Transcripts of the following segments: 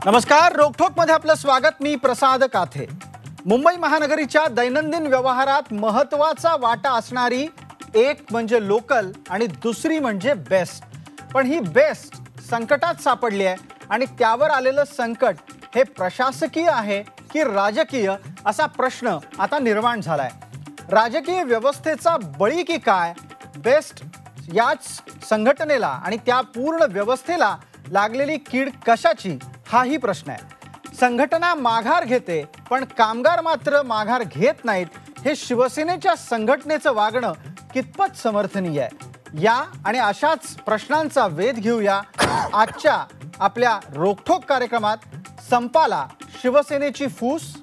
नमस्कार, रोकठोक मध्ये आपलं स्वागत। मी प्रसाद काथे। मुंबई महानगरीच्या दैनंदिन व्यवहारात महत्त्वाचा वाटा असणारी एक म्हणजे लोकल आणि दुसरी म्हणजे बेस्ट। पण ही बेस्ट संकटात सापडली आहे आणि त्यावर आलेलं संकट हे प्रशासकीय आहे की राजकीय असा प्रश्न आता निर्माण झालाय। राजकीय व्यवस्थेचा बळी की काय, बेस्ट याच संघटनेला आणि त्या पूर्ण व्यवस्थेला लागलेली कीड कशाची, हाही प्रश्न आहे। संघटना माघार घेते पण कामगार मात्र माघार घेत नाहीत, हे शिवसेनेच्या संघटनेचं वागणं कितपत समर्थनीय आहे? या आणि अशाच प्रश्नांचा वेध घेऊया आजच्या आपल्या रोकठोक कार्यक्रमात। संपाला शिवसेनेची फूस,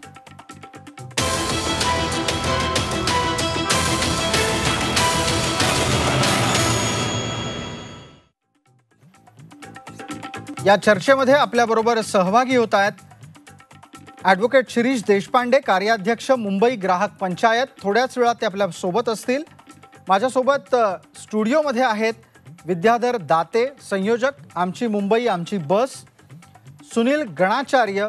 या चर्चेमध्ये आपल्याबरोबर सहभागी होत आहेत ॲडव्होकेट शिरीष देशपांडे, कार्याध्यक्ष मुंबई ग्राहक पंचायत। थोड्याच वेळात ते आपल्या सोबत असतील। माझ्यासोबत स्टुडिओमध्ये आहेत विद्याधर दाते, संयोजक आमची मुंबई आमची बस, सुनील गणाचार्य,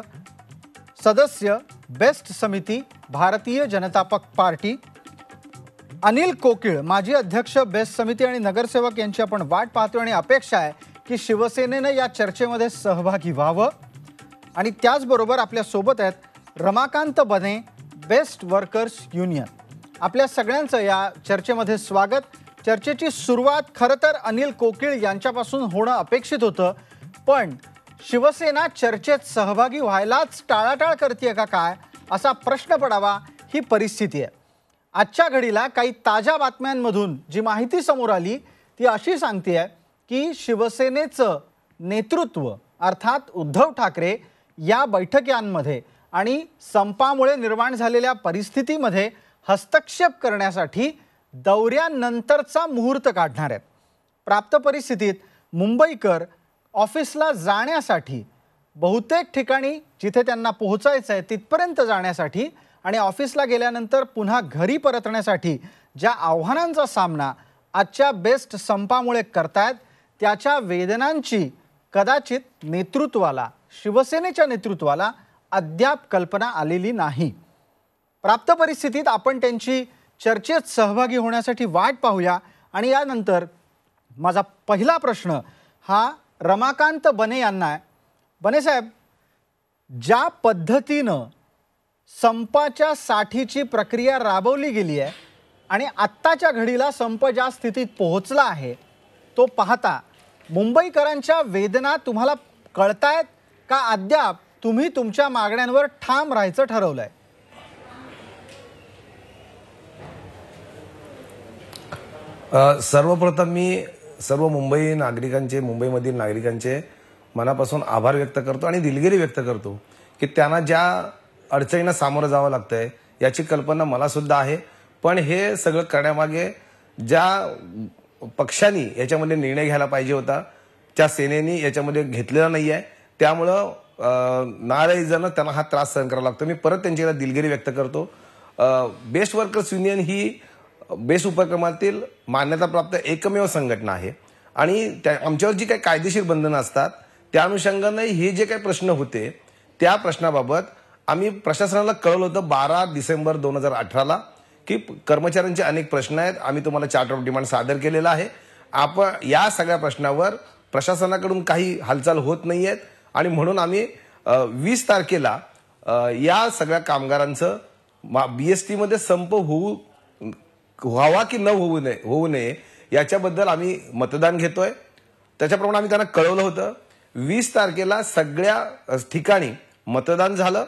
सदस्य बेस्ट समिती भारतीय जनता पार्टी, अनिल कोकिळ, माजी अध्यक्ष बेस्ट समिती आणि नगरसेवक यांची आपण वाट पाहतो आणि अपेक्षा आहे की शिवसेनेने या चर्चेमध्ये सहभागी व्हावं। आणि त्याचबरोबर आपल्या सोबत आहेत रमाकांत बने, बेस्ट वर्कर्स युनियन। आपल्या सगळ्यांचं या चर्चेमध्ये स्वागत। चर्चेची सुरुवात खरं तर अनिल कोकिळ यांच्यापासून होणं अपेक्षित होतं, पण शिवसेना चर्चेत सहभागी व्हायलाच टाळाटाळ करते का काय असा प्रश्न पडावा ही परिस्थिती आहे। आजच्या घडीला काही ताज्या बातम्यांमधून जी माहिती समोर आली ती अशी सांगते की शिवसेनेचं नेतृत्व अर्थात उद्धव ठाकरे या बैठकांमध्ये आणि संपामुळे निर्माण झालेल्या परिस्थितीमध्ये हस्तक्षेप करण्यासाठी दौऱ्यानंतरचा मुहूर्त काढणार आहेत। प्राप्त परिस्थितीत मुंबईकर ऑफिसला जाण्यासाठी बहुतेक ठिकाणी जिथे त्यांना पोहोचायचं आहे तिथपर्यंत जाण्यासाठी आणि ऑफिसला गेल्यानंतर पुन्हा घरी परतण्यासाठी ज्या आव्हानांचा सामना आजच्या बेस्ट संपामुळे करतायत त्याच्या वेदनांची कदाचित नेतृत्वाला, शिवसेनेच्या नेतृत्वाला अद्याप कल्पना आलेली नाही। प्राप्त परिस्थितीत आपण त्यांची चर्चेत सहभागी होण्यासाठी वाट पाहूया। आणि यानंतर माझा पहिला प्रश्न हा रमाकांत बने यांना आहे। बने साहेब, ज्या पद्धतीनं संपाच्या साठीची प्रक्रिया राबवली गेली आहे आणि आत्ताच्या घडीला संप ज्या स्थितीत पोहोचला आहे तो पाहता मुंबईकरांच्या वेदना तुम्हाला कळतायत का अद्याप तुम्ही तुमच्या मागण्यांवर ठाम राहायचं ठरवलंय? सर्वप्रथम मी सर्व मुंबईमधील नागरिकांचे मनापासून आभार व्यक्त करतो आणि दिलगिरी व्यक्त करतो की त्यांना ज्या अडचणींना सामोरं जावं लागतंय याची कल्पना मला सुद्धा आहे। पण हे सगळं करण्यामागे ज्या पक्षांनी याच्यामध्ये निर्णय घ्यायला पाहिजे होता त्या सेनेने याच्यामध्ये घेतलेला नाही आहे, त्यामुळं नाराईजनं त्यांना हा त्रास सहन करावा लागतो। मी परत त्यांच्याकडे दिलगिरी व्यक्त करतो। बेस्ट वर्कर्स युनियन ही बेस्ट उपक्रमातील मान्यताप्राप्त एकमेव संघटना आहे आणि आमच्यावर जी काही कायदेशीर बंधनं असतात त्या अनुषंगाने हे जे काही प्रश्न होते त्या प्रश्नाबाबत आम्ही प्रशासनाला कळवलं होतं 12 डिसेंबर 2018ला की कर्मचाऱ्यांचे अनेक प्रश्न आहेत, आम्ही तुम्हाला चार्टर ऑफ डिमांड सादर केलेला आहे। आपण या सगळ्या प्रश्नावर प्रशासनाकडून काही हालचाल होत नाहीयेत आणि म्हणून आम्ही 20 तारखेला या सगळ्या कामगारांचं BST मध्ये संप व्हावा की न होऊ नये याच्याबद्दल आम्ही मतदान घेतोय। त्याच्याप्रमाणे आम्ही त्यांना कळवलं होतं। 20 तारखेला सगळ्या ठिकाणी मतदान झालं।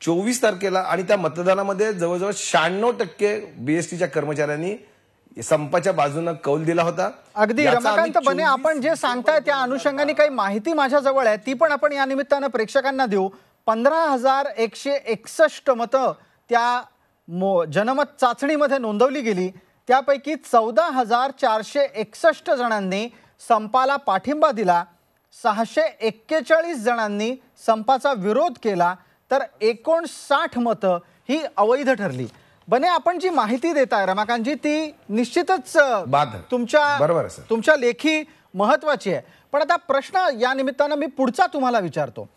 24 तारखेला आणि त्या मतदानामध्ये जवळजवळ 96% BSTच्या कर्मचाऱ्यांनी संपाच्या बाजूने कौल दिला होता। अगदी रमाकांत बने, आपण जे सांगताय त्या अनुषंगाने काही माहिती माझ्याजवळ आहे ती पण आपण या निमित्तानं प्रेक्षकांना देऊ। 15,161 मतं त्या जनमत चाचणीमध्ये नोंदवली गेली, त्यापैकी 14,461 जणांनी संपाला पाठिंबा दिला, 641 जणांनी संपाचा विरोध केला, तर 59 मतं ही अवैध ठरली। बने, आपण जी माहिती देताय रमाकांतजी ती निश्चितच तुमच्या लेखी महत्त्वाची आहे। पण आता प्रश्न या निमित्तानं मी पुढचा तुम्हाला विचारतो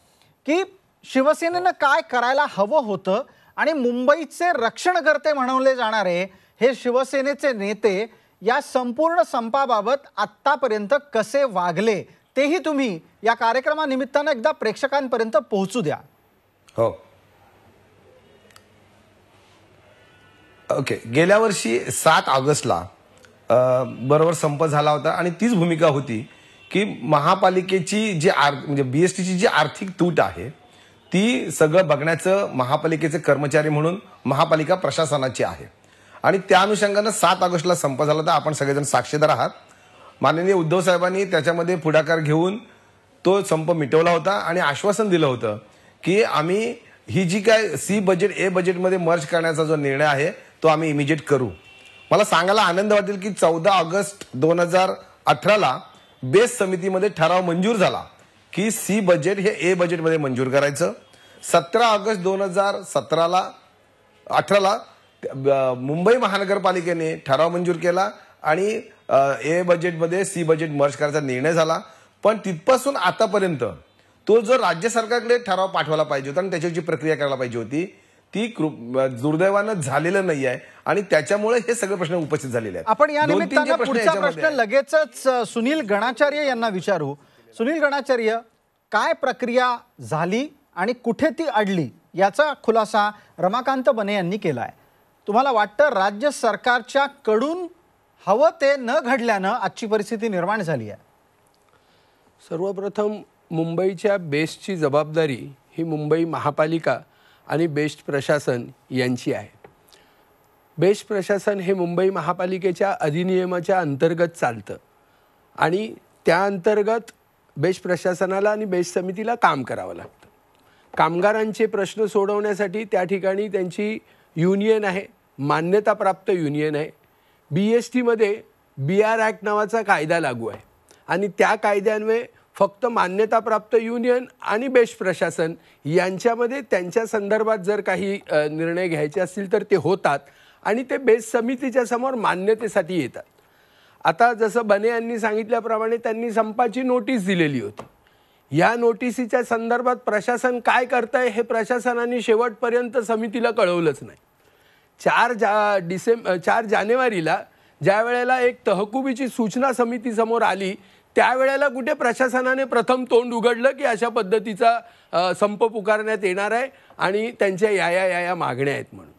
की शिवसेनेनं काय करायला हवं होतं आणि मुंबईचे रक्षणकर्ते म्हणवले जाणारे हे शिवसेनेचे नेते या संपूर्ण संपाबाबत आत्तापर्यंत कसे वागले तेही तुम्ही या कार्यक्रमानिमित्तानं एकदा प्रेक्षकांपर्यंत पोहोचू द्या. हो, ओके. गेल्या वर्षी 7 ऑगस्टला बरोबर संप झाला होता आणि तीच भूमिका होती की महापालिकेची जी म्हणजे बीएसटीची जी आर्थिक तूट आहे ती सगळं बघण्याचं महापालिकेचे कर्मचारी म्हणून महापालिका प्रशासनाची आहे. आणि त्या अनुषंगानं 7 ऑगस्टला संप झाला होता. आपण सगळेजण साक्षीदार आहात. माननीय उद्धव साहेबांनी त्याच्यामध्ये पुढाकार घेऊन तो संप मिटवला होता आणि आश्वासन दिलं होतं की आम्ही ही जी काय सी बजेट ए बजेटमध्ये मर्ज करण्याचा जो निर्णय आहे तो आम्ही इमिजिएट करू. मला सांगायला आनंद वाटेल की 14 ऑगस्ट 2018ला बेस समितीमध्ये ठराव मंजूर झाला की सी बजेट हे ए बजेटमध्ये मंजूर करायचं. 17 ऑगस्ट 2018ला मुंबई महानगरपालिकेने ठराव मंजूर केला आणि ए बजेटमध्ये सी बजेट मर्ज करायचा निर्णय झाला. पण तिथपासून आतापर्यंत तो जो राज्य सरकारकडे ठराव पाठवायला पाहिजे होता आणि त्याची प्रक्रिया करायला पाहिजे होती ती दुर्दैवानं झालेलं नाही आहे आणि त्याच्यामुळे हे सगळे प्रश्न उपस्थित झालेले आहेत. आपण या निमित्तानं पुढचा प्रश्न लगेचच सुनील गणाचार्य यांना विचारू. सुनील गणाचार्य, काय प्रक्रिया झाली आणि कुठे ती अडली याचा खुलासा रमाकांत बने यांनी केलाय. तुम्हाला वाटतं राज्य सरकारच्या कडून हवं ते न घडल्यानं आजची परिस्थिती निर्माण झाली आहे? सर्वप्रथम मुंबईच्या बेस्टची जबाबदारी ही मुंबई महापालिका आणि बेस्ट प्रशासन यांची आहे. बेस्ट प्रशासन हे मुंबई महापालिकेच्या अधिनियमाच्या अंतर्गत चालतं आणि त्या अंतर्गत बेस्ट प्रशासनाला आणि बेस्ट समितीला काम करावं लागतं. कामगारांचे प्रश्न सोडवण्यासाठी त्या ठिकाणी त्यांची युनियन आहे, मान्यताप्राप्त युनियन आहे. BSTमध्ये BR ॲक्ट नावाचा कायदा लागू आहे आणि त्या कायद्यान्वये फक्त मान्यताप्राप्त युनियन आणि बेस्ट प्रशासन यांच्यामध्ये त्यांच्या संदर्भात जर काही निर्णय घ्यायचे असतील तर ते होतात आणि ते बेस्ट समितीच्या समोर मान्यतेसाठी येतात. आता जसं बने यांनी सांगितल्याप्रमाणे त्यांनी संपाची नोटीस दिलेली होती. या नोटिसीच्या संदर्भात प्रशासन काय करतंय हे प्रशासनाने शेवटपर्यंत समितीला कळवलंच नाही. 4 जानेवारीला ज्या वेळेला एक तहकुबीची सूचना समितीसमोर आली त्यावेळेला कुठे प्रशासनाने प्रथम तोंड उघडलं की अशा पद्धतीचा संप पुकारण्यात येणार आहे आणि त्यांच्या या मागण्या आहेत म्हणून.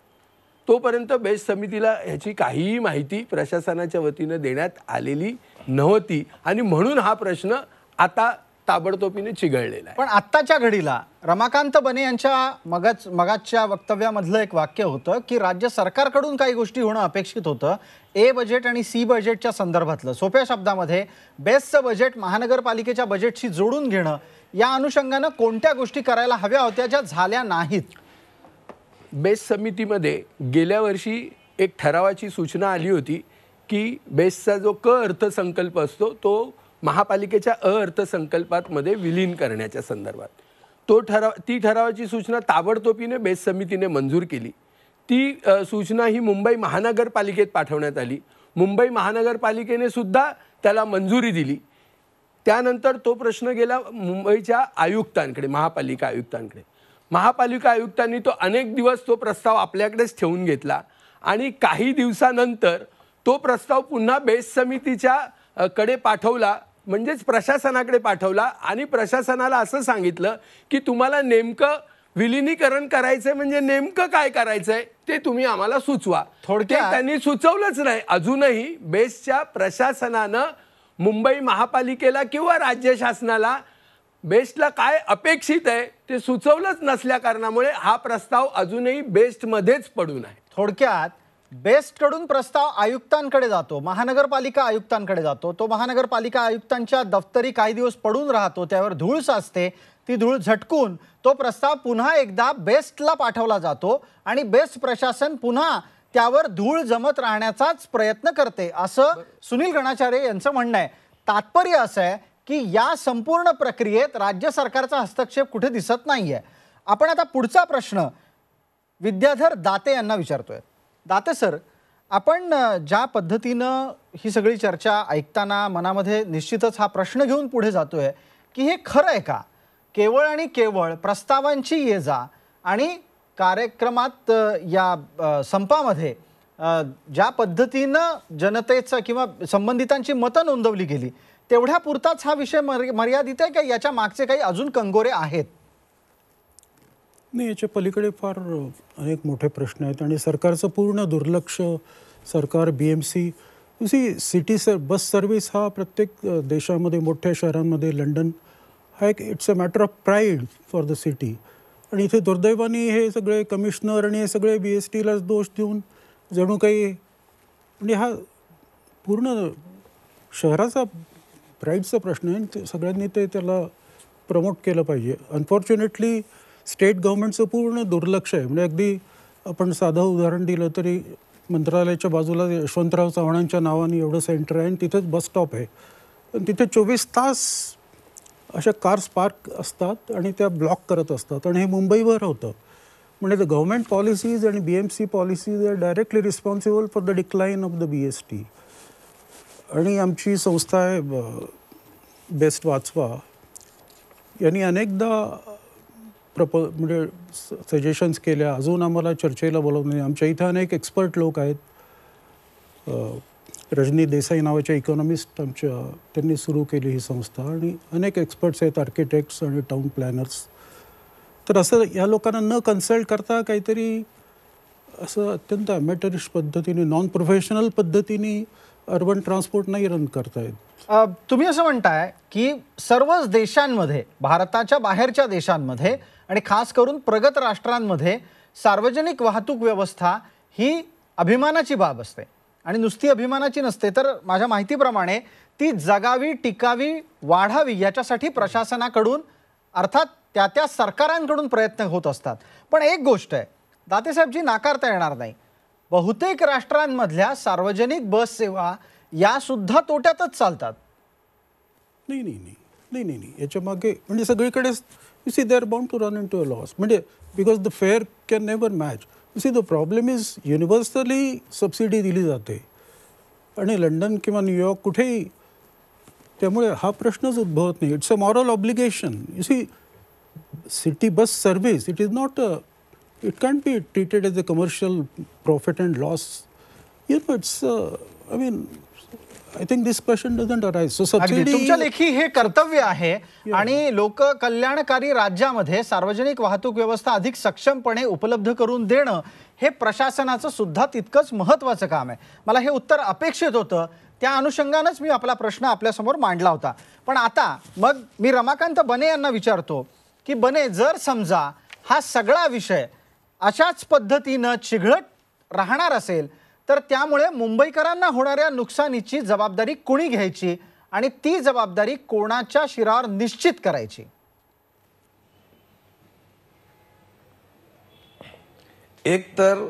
तोपर्यंत बेस्ट समितीला ह्याची काहीही माहिती प्रशासनाच्या वतीनं देण्यात आलेली नव्हती आणि म्हणून हा प्रश्न आता ताबडतोबीने चिघळलेला आहे. पण आत्ताच्या घडीला रमाकांत बने यांच्या मगाच्या वक्तव्यामधलं एक वाक्य होतं की राज्य सरकारकडून काही गोष्टी होणं अपेक्षित होतं. ए बजेट आणि सी बजेटच्या संदर्भातलं सोप्या शब्दामध्ये बेस्टचं बजेट महानगरपालिकेच्या बजेटशी जोडून घेणं या अनुषंगानं कोणत्या गोष्टी करायला हव्या होत्या ज्या झाल्या नाहीत? बेस्ट समितीमध्ये गेल्या वर्षी एक ठरावाची सूचना आली होती की बेस्टचा जो अर्थसंकल्प असतो तो महापालिकेच्या अर्थसंकल्पामध्ये विलीन करण्याच्या संदर्भात ती ठरावाची सूचना ताबडतोबीने बेस्ट समितीने मंजूर केली. ती सूचना ही मुंबई महानगरपालिकेत पाठवण्यात आली. मुंबई महानगरपालिकेने सुद्धा त्याला मंजुरी दिली. त्यानंतर तो प्रश्न गेला मुंबईच्या आयुक्तांकडे, महापालिका आयुक्तांकडे. महापालिका आयुक्तांनी तो अनेक दिवस तो प्रस्ताव आपल्याकडेच ठेवून घेतला आणि काही दिवसानंतर तो प्रस्ताव पुन्हा बेस्ट समितीच्या कडे पाठवला, म्हणजेच प्रशासनाकडे पाठवला आणि प्रशासनाला असं सांगितलं की तुम्हाला नेमकं विलिनीकरण करायचंय म्हणजे नेमकं काय करायचंय ते तुम्ही आम्हाला सुचवा. थोडक्यात त्यांनी सुचवलंच नाही. अजूनही बेस्टच्या प्रशासनानं मुंबई महापालिकेला किंवा राज्य शासनाला बेस्टला काय अपेक्षित आहे ते सुचवलंच नसल्या कारणामुळे हा प्रस्ताव अजूनही बेस्टमध्येच पडून आहे. थोडक्यात बेस्टकडून प्रस्ताव आयुक्तांकडे जातो, महानगरपालिका आयुक्तांकडे जातो. तो महानगरपालिका आयुक्तांच्या दफ्तरी काही दिवस पडून राहतो, त्यावर धूळ साचते. ती धूळ झटकून तो प्रस्ताव पुन्हा एकदा बेस्टला पाठवला जातो आणि बेस्ट प्रशासन पुन्हा त्यावर धूळ जमत राहण्याचाच प्रयत्न करते, असं सुनील गणाचार्य यांचं म्हणणं आहे. तात्पर्य असं आहे की या संपूर्ण प्रक्रियेत राज्य सरकारचा हस्तक्षेप कुठे दिसत नाहीये. आपण आता पुढचा प्रश्न विद्याधर दाते यांना विचारतोय. दाते सर, आपण ज्या पद्धतीनं ही सगळी चर्चा ऐकताना मनामध्ये निश्चितच हा प्रश्न घेऊन पुढे जातोय की हे खरं आहे का? केवळ आणि केवळ प्रस्तावांची ये जा आणि कार्यक्रमात या संपामध्ये ज्या पद्धतीनं जनतेचं किंवा संबंधितांची मतं नोंदवली गेली तेवढ्या पुरताच हा विषय मर्यादित आहे का याच्या मागचे काही अजून कंगोरे आहेत? नाही, याच्या पलीकडे फार अनेक मोठे प्रश्न आहेत आणि सरकारचं पूर्ण दुर्लक्ष. सरकार BMC सिटी बस सर्व्हिस हा प्रत्येक देशामध्ये मोठ्या शहरांमध्ये लंडन हा एक it's a matter of pride for the city. आणि इथे दुर्दैवाने हे सगळे कमिशनर आणि हे सगळे BSTलाच दोष देऊन जणू काही म्हणजे हा पूर्ण शहराचा प्राईडचा प्रश्न आहे. सगळ्यांनी त्याला प्रमोट केलं पाहिजे. अनफॉर्च्युनेटली स्टेट गव्हर्नमेंटचं पूर्ण दुर्लक्ष आहे. म्हणजे अगदी आपण साधं उदाहरण दिलं तरी मंत्रालयाच्या बाजूला यशवंतराव चव्हाणांच्या नावाने एवढं सेंटर आहे आणि तिथेच बस स्टॉप आहे. पण तिथे 24 तास अशा कार्स पार्क असतात आणि त्या ब्लॉक करत असतात आणि हे मुंबईवर होतं. म्हणजे द गव्हर्नमेंट पॉलिसीज आणि BMC policies are directly responsible for the decline of the BST. आणि आमची संस्था आहे बेस्ट वाचवा, यांनी अनेकदा म्हणजे सजेशन्स केल्या. अजून आम्हाला चर्चेला बोलवलं नाही. आमच्या इथं अनेक एक्सपर्ट लोक आहेत. रजनी देसाई नावाच्या इकॉनॉमिस्ट त्यांनी सुरू केली ही संस्था आणि अनेक एक्सपर्ट्स आहेत, आर्किटेक्ट्स आणि टाउन प्लॅनर्स. तर असं या लोकांना न कन्सल्ट करता काहीतरी असं अत्यंत अमॅटरिश पद्धतीने नॉन प्रोफेशनल पद्धतीने अर्बन ट्रान्सपोर्ट नाही रन करतायत. तुम्ही असं म्हणताय की सर्वच देशांमध्ये, भारताच्या बाहेरच्या देशांमध्ये आणि खास करून प्रगत राष्ट्रांमध्ये सार्वजनिक वाहतूक व्यवस्था ही अभिमानाची बाब असते आणि नुसती अभिमानाची नसते, तर माझ्या माहितीप्रमाणे ती जगावी, टिकावी, वाढावी याच्यासाठी प्रशासनाकडून अर्थात त्या सरकारांकडून प्रयत्न होत असतात. पण एक गोष्ट आहे दातेसाहेबजी नाकारता येणार नाही, बहुतेक राष्ट्रांमधल्या सार्वजनिक बस सेवा या सुद्धा तोट्यातच चालतात. नाही याच्या मागे म्हणजे सगळीकडेच you see they are bound to run into a loss. म्हणजे because the fare can never match. You see the problem is universally subsidy दिली जाते आणि लंडन किंवा न्यूयॉर्क कुठेही, त्यामुळे हा प्रश्नच उद्भवत नाही. It's a moral obligation. You see city bus service it is not it can't be treated as a commercial profit and loss. You know, it's I mean, I think this question doesn't arise. So subsidy तुमच्या लेखी हे कर्तव्य आहे आणि लोक कल्याणकारी राज्यामध्ये सार्वजनिक वाहतूक व्यवस्था अधिक सक्षमपणे उपलब्ध करून देणं हे प्रशासनाचं सुद्धा तितकंच महत्त्वाचं काम आहे. मला हे उत्तर अपेक्षित होतं, त्या अनुषंगानेच मी आपला प्रश्न आपल्यासमोर मांडला होता. पण आता मग मी रमाकांत बने यांना विचारतो की बने, जर समजा हा सगळा विषय अशाच पद्धतीनं चिघळत राहणार असेल तर त्यामुळे मुंबईकरांना होणाऱ्या नुकसानीची जबाबदारी कोणी घ्यायची आणि ती जबाबदारी कोणाच्या शिरावर निश्चित करायची? एक तर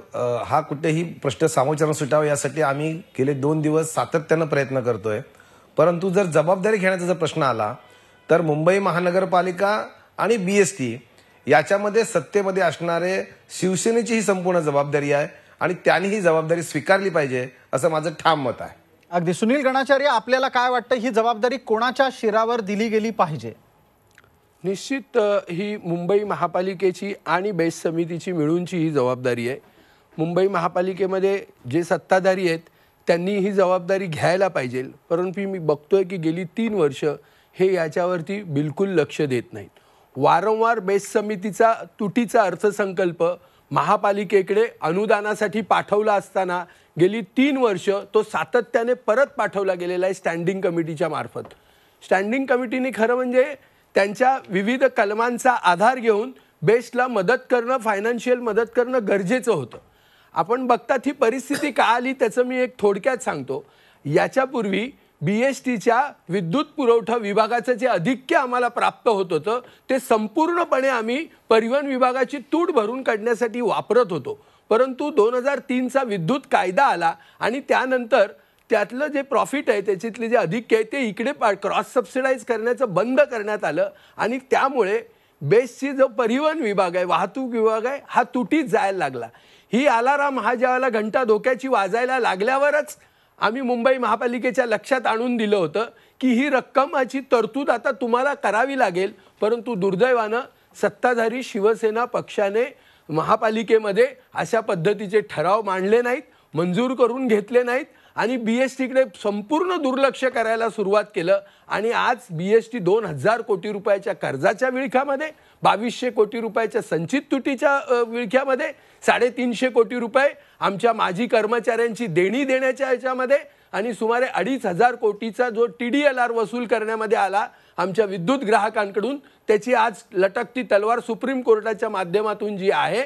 हा कुठेही प्रश्न सामोपचाराने सुटावा यासाठी आम्ही गेले 2 दिवस सातत्यानं प्रयत्न करतोय. परंतु जर जबाबदारी घेण्याचा जर प्रश्न आला तर मुंबई महानगरपालिका आणि BST याच्यामध्ये सत्तेमध्ये असणारे शिवसेनेची ही संपूर्ण जबाबदारी आहे आणि त्यांनी ही जबाबदारी स्वीकारली पाहिजे असं माझं ठाम मत आहे. अगदी सुनील गणाचार्य, आपल्याला काय वाटतं, ही जबाबदारी कोणाच्या शिरावर दिली गेली पाहिजे? निश्चित ही मुंबई महापालिकेची आणि बेस्ट समितीची मिळूनची ही जबाबदारी आहे. मुंबई महापालिकेमध्ये जे सत्ताधारी आहेत त्यांनी ही जबाबदारी घ्यायला पाहिजे. परंतु मी बघतोय की गेली 3 वर्ष हे याच्यावरती बिलकुल लक्ष देत नाहीत. वारंवार बेस्ट समितीचा तुटीचा अर्थसंकल्प महापालिकेकडे अनुदानासाठी पाठवला असताना गेली 3 वर्ष तो सातत्याने परत पाठवला गेलेला आहे स्टँडिंग कमिटीच्या मार्फत. स्टँडिंग कमिटीने खरं म्हणजे त्यांच्या विविध कलमांचा आधार घेऊन बेस्टला मदत करणं, फायनान्शियल मदत करणं गरजेचं होतं. आपण बघतात ही परिस्थिती का आली त्याचं मी एक थोडक्यात सांगतो. याच्यापूर्वी BSTच्या विद्युत पुरवठा विभागाचं जे अधिक्य आम्हाला प्राप्त होत होतं ते संपूर्णपणे आम्ही परिवहन विभागाची तूट भरून काढण्यासाठी वापरत होतो. परंतु 2003चा विद्युत कायदा आला आणि त्यानंतर त्यातलं जे प्रॉफिट आहे त्याच्यातले जे अधिक्य आहे ते इकडे क्रॉस सबसिडाईज करण्याचं बंद करण्यात आलं आणि त्यामुळे बेस्टची जो परिवहन विभाग आहे, वाहतूक विभाग आहे, हा तुटीत जायला लागला. ही अलाराम हा ज्यावेळेला घंटा धोक्याची वाजायला लागल्यावरच आम्ही मुंबई महापालिकेच्या लक्षात आणून दिलं होतं की ही रक्कमाची तरतूद आता तुम्हाला करावी लागेल, परंतु दुर्दैवानं सत्ताधारी शिवसेना पक्षाने महापालिकेमध्ये अशा पद्धतीचे ठराव मांडले नाहीत, मंजूर करून घेतले नाहीत आणि BSTकडे संपूर्ण दुर्लक्ष करायला सुरुवात केलं आणि आज BST 2000 कोटी रुपयाच्या कर्जाच्या विळख्यामध्ये, 2200 कोटी रुपयाच्या संचित तुटीच्या विळख्यामध्ये, 350 कोटी रुपये आमच्या माजी कर्मचाऱ्यांची देणी देण्याच्या ह्याच्यामध्ये आणि सुमारे 2500 कोटीचा जो TDLR वसूल करण्यामध्ये आला आमच्या विद्युत ग्राहकांकडून, त्याची आज लटकती तलवार सुप्रीम कोर्टाच्या माध्यमातून जी आहे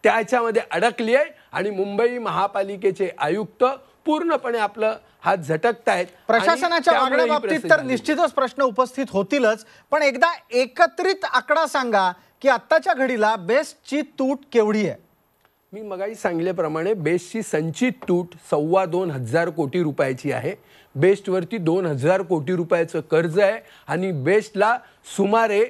त्याच्यामध्ये अडकली आहे आणि मुंबई महापालिकेचे आयुक्त पूर्णपणे आपलं हात झटकतायत. प्रशासनाच्या मागण्या बाबतीत तर निश्चितच प्रश्न उपस्थित होतीलच, पण एकदा एकत्रित आकडा सांगा की आत्ताच्या घडीला बेस्टची तूट केवढी आहे? मी मगाशी सांगितल्याप्रमाणे बेस्टची संचित तूट 2,2500 कोटी रुपयाची आहे. बेस्टवरती 2000 कोटी रुपयाचं कर्ज आहे आणि बेस्टला सुमारे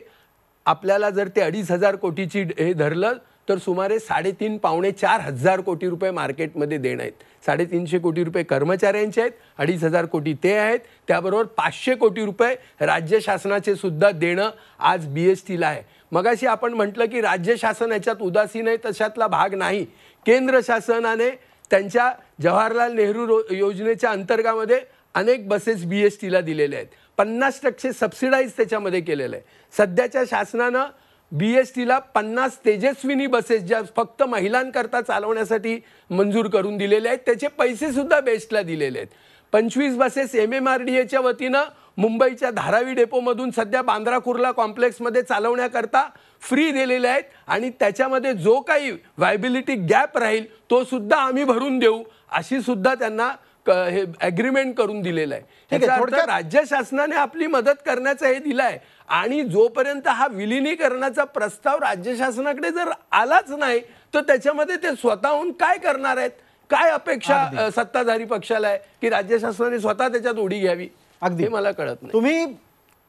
आपल्याला जर ते 2500 कोटीची हे धरलं तर सुमारे 3,500-4,000 कोटी रुपये मार्केटमध्ये देणं आहेत. 350 कोटी रुपये कर्मचाऱ्यांचे आहेत, 2500 कोटी ते आहेत, त्याबरोबर 500 कोटी रुपये राज्य शासनाचे सुद्धा देणं आज BSTला आहे. मगाशी आपण म्हटलं की राज्य शासन याच्यात उदासीन आहे, तशातला भाग नाही. केंद्र शासनाने त्यांच्या जवाहरलाल नेहरू योजनेच्या अंतर्गामध्ये अनेक बसेस BSTला दिलेल्या आहेत. 50% सबसिडाईज त्याच्यामध्ये केलेलं आहे. सध्याच्या शासनानं BSTला 50 तेजस्विनी बसेस ज्या फक्त महिलांकरता चालवण्यासाठी मंजूर करून दिलेले आहेत, त्याचे पैसे सुद्धा बेस्टला दिलेले आहेत. 25 बसेस MMRDAच्या वतीनं मुंबईच्या धारावी डेपोमधून सध्या बांद्रा कुर्ला कॉम्प्लेक्समध्ये चालवण्याकरता फ्री दिलेले आहेत आणि त्याच्यामध्ये जो काही व्हायबिलिटी गॅप राहील तो सुद्धा आम्ही भरून देऊ अशी सुद्धा त्यांना हे ॲग्रीमेंट करून दिलेलं आहे. याचा अर्थ राज्य शासनाने आपली मदत करण्याचं हे दिलं आहे आणि जोपर्यंत हा विलिनीकरणाचा प्रस्ताव राज्य शासनाकडे जर आलाच नाही तर त्याच्यामध्ये ते स्वतःहून काय करणार आहेत? काय अपेक्षा सत्ताधारी पक्षाला आहे की राज्य शासनाने स्वतः त्याच्यात उडी घ्यावी? अगदी हे मला कळत नाही. तुम्ही